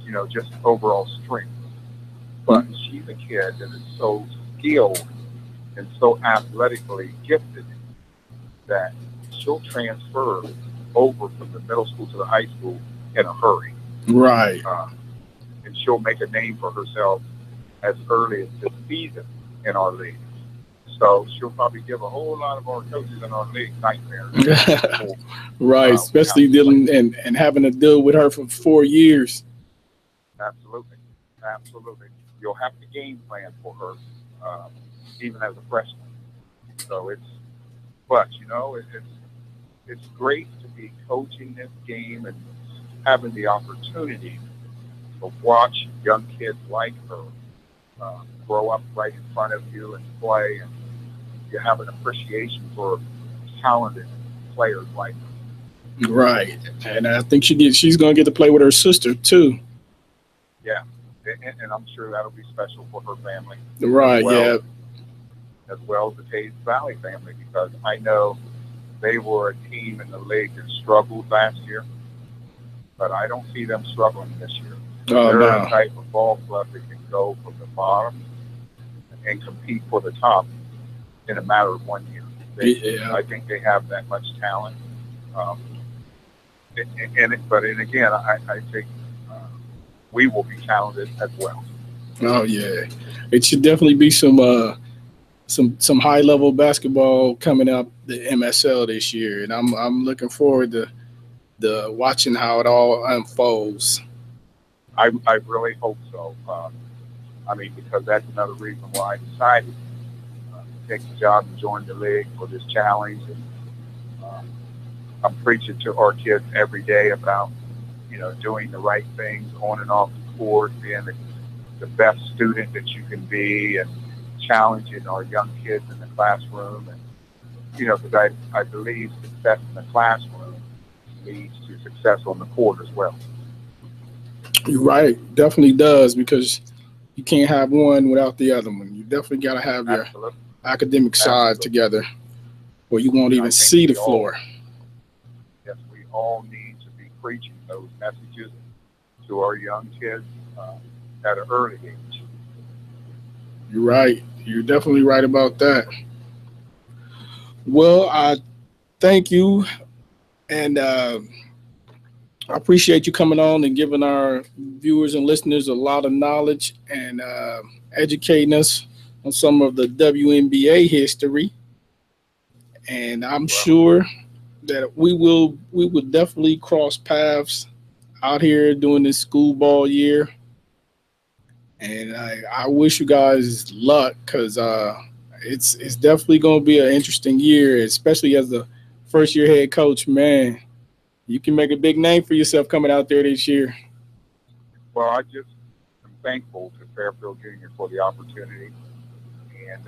you know, just overall strength. But she's a kid that is so skilled and so athletically gifted that she'll transfer over from the middle school to the high school in a hurry. Right. And she'll make a name for herself as early as this season in our league. So she'll probably give a whole lot of our coaches in our league nightmares. Right, especially dealing and having to deal with her for 4 years. Absolutely. Absolutely. You'll have to game plan for her, even as a freshman. So but you know, it's great to be coaching this game and having the opportunity to watch young kids like her grow up right in front of you and play, and you have an appreciation for talented players like her. Right, and I think she's going to get to play with her sister too. Yeah, and I'm sure that'll be special for her family. Right, yeah. As well as the Hayes Valley family, because I know they were a team in the league that struggled last year, but I don't see them struggling this year. Oh, They're no. a type of ball club that can go from the bottom and compete for the top in a matter of 1 year. I think they have that much talent. But again, I think we will be talented as well. Oh yeah, it should definitely be some high level basketball coming up the MSL this year, and I'm looking forward to watching how it all unfolds. I really hope so. I mean, because that's another reason why I decided to take the job and join the league for this challenge. And I'm preaching to our kids every day about, you know, doing the right things on and off the court, being the best student that you can be, and challenging our young kids in the classroom. And, you know, because I believe success in the classroom leads to success on the court as well. You're right, definitely does, because you can't have one without the other one. You definitely got to have your academic side together, or you won't even see the floor. Yes, we all need to be preaching those messages to our young kids at an early age. You're right. You're definitely right about that. Well, I thank you, and I appreciate you coming on and giving our viewers and listeners a lot of knowledge and educating us on some of the WNBA history. And I'm sure that we will definitely cross paths out here during this school ball year. And I wish you guys luck, because it's definitely going to be an interesting year, especially as the first-year head coach, man, you can make a big name for yourself coming out there this year. Well, I just am thankful to Fairfield Junior for the opportunity. And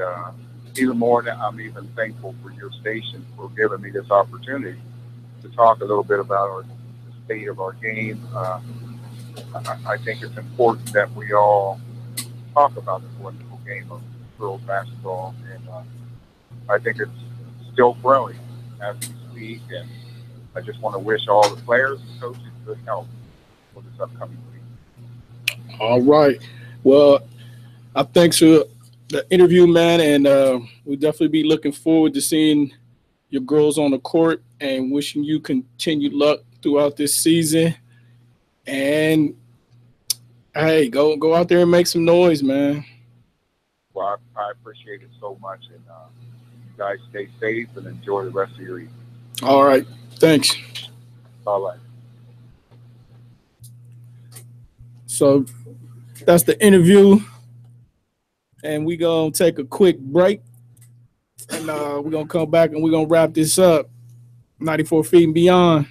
even more than I'm even thankful for your station for giving me this opportunity to talk a little bit about the state of our game. I think it's important that we all talk about this wonderful game of girls basketball. And I think it's still growing as we speak. And I just want to wish all the players and coaches good health for this upcoming week. All right. Well, I thanks for the interview, man, and we'll definitely be looking forward to seeing your girls on the court and wishing you continued luck throughout this season. And hey, go out there and make some noise, man. Well, I appreciate it so much, and you guys stay safe and enjoy the rest of your evening. All right, thanks. All right. So that's the interview, and we're going to take a quick break, and we're going to come back and we're going to wrap this up. 94 Feet and Beyond.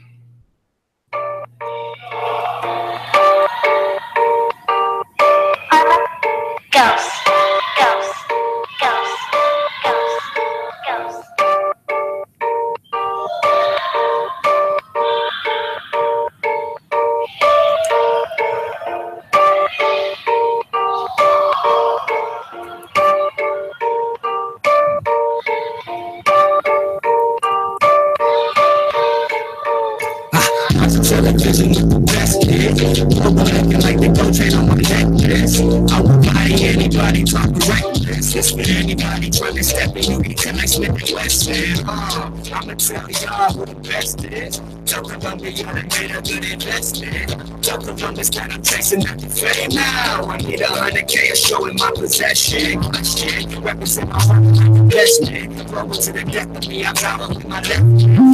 Anybody trying to reckless, it's for anybody trying to step in. You can like Smith and Wesson. I'ma tell y'all who the best is. Don't remember you're the greater good investment. Don't remember that I'm chasing after fame now. I need 100K a show in my possession. Question, represent my heart like investment. Throw it to the death of me, I power with my left.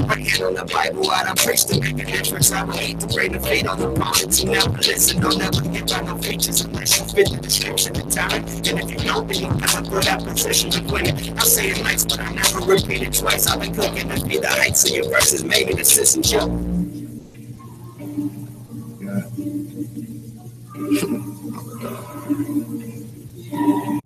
Right hand on the Bible, I done preach to make a difference. I will eat the brain of fate on the opponents. You never listen, don't never get by no features unless you fit the description of time. And if you don't, then you never put that position to win it. I say it nice, but I never repeat it twice. I've been cooking to be the heights of your verses, maybe the system joke.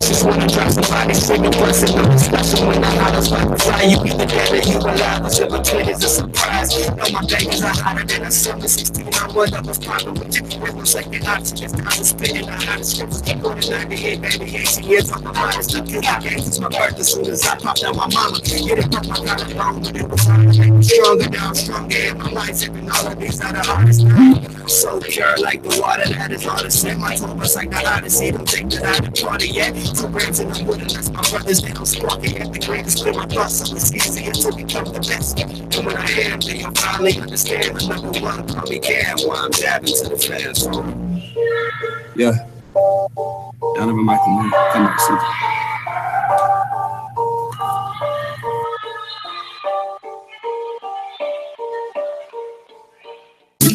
Just wanna drop somebody, single person, no discussion. When I holler, spot the fly, you either dead or you alive. What's in between is a surprise. Know my babies are hotter than a summer 16. I was popping with different rhythms like the oxygen. I was spitting the hottest scripts. Keep going to 98, baby, 18 years on my mind. It's nothing I gave. It's my birth as soon as I popped out my mama. Get it from my collarbone, but it was hard to make me stronger. Now I'm stronger in my mind, sipping all of these are the hardest things. So pure like the water that is all the same. My toes like the Odyssey. Don't think that I didn't party yet. 2 grams in the wood, and that's my brothers. They don't spark it yet. The greatest clear my thoughts, so it's easier to become the best. And when I am, then you'll finally understand. The number one, call me Cam, while I'm dabbing to the fans. Yeah. Donovan Michael, man. Come on, see.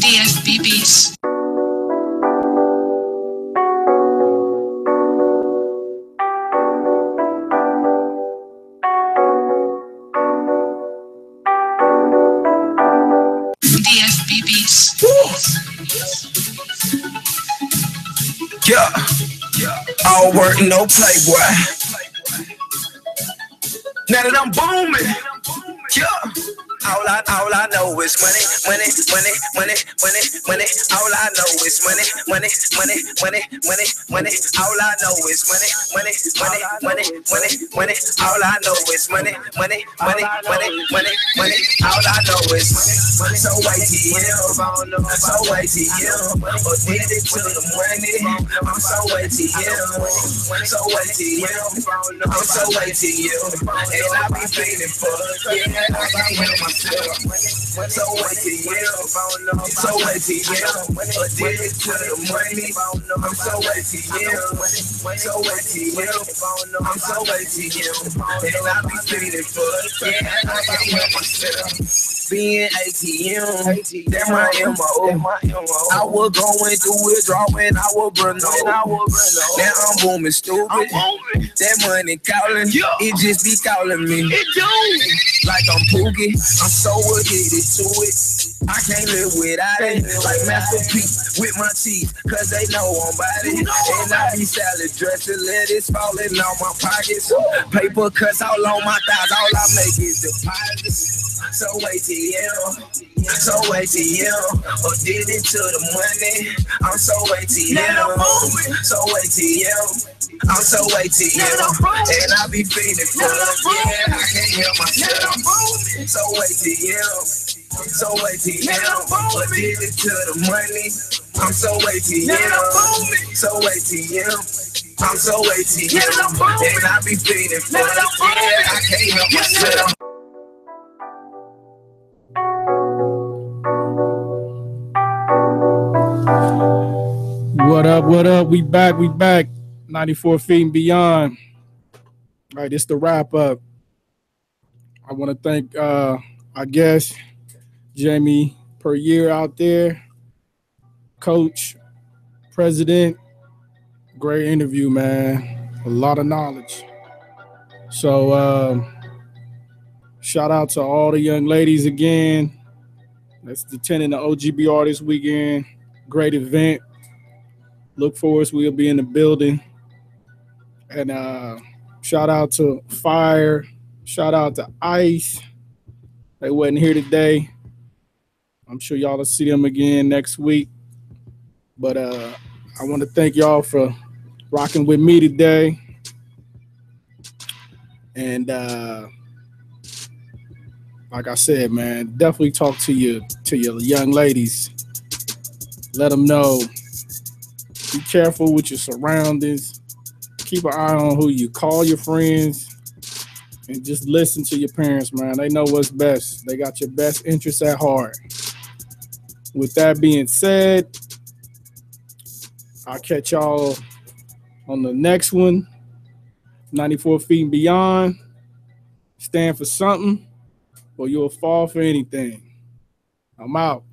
DFB Beats. DFB Beats. Yeah, all work, no play, boy. Now that I'm booming, yeah. All I know is money, money, money, money, money, money. All I know is money, money, money, money, money, money. All I know is money, money, money, money, money, money. All I know is money, money, money, money, money, money. All I know is money. So ATM, so ATM, addicted to the money. I'm so ATM, so ATM, I'm so ATM, and I be feeling for it. Yeah, I win my. So ATM, so ATM, addicted to the money. I'm so ATM, so ATM, I'm so ATM, and I be feeling for it. Yeah, I win myself. being ATM. That my MO. I was going through withdrawing, I was Bruno. Now I'm booming stupid. That money calling, it just be calling me. Like I'm Pookie, I'm so addicted to it. I can't live without it. Like Master P with my teeth, cause they know I'm about it. And I be salad dressing, lettuce falling on my pockets. Paper cuts all on my thighs, all I make is deposits. So ATM, so ATM, or did it to the money. I'm so ATM, so ATM. I'm so ATM, and I be feeling for it. Yeah, I can't help myself. So ATM. So ATM, but did it to the money. I'm so ATM, so ATM, I'm so ATM, and I be feeling for it. Yeah, I can't help myself. What up? What up? We back. 94 feet and beyond. All right, this is the wrap up. I want to thank our guest, Jamie Perrier out there, coach, president. Great interview, man. A lot of knowledge. So shout out to all the young ladies again. That's attending the OGBR this weekend. Great event. Look for us. We'll be in the building. And shout out to Fire. Shout out to Ice. They wasn't here today. I'm sure y'all will see them again next week. But I want to thank y'all for rocking with me today. And like I said, man, definitely talk to your young ladies. Let them know. Be careful with your surroundings. Keep an eye on who you call your friends. And just listen to your parents, man. They know what's best. They got your best interests at heart. With that being said, I'll catch y'all on the next one. 94 feet and beyond. Stand for something or you'll fall for anything. I'm out.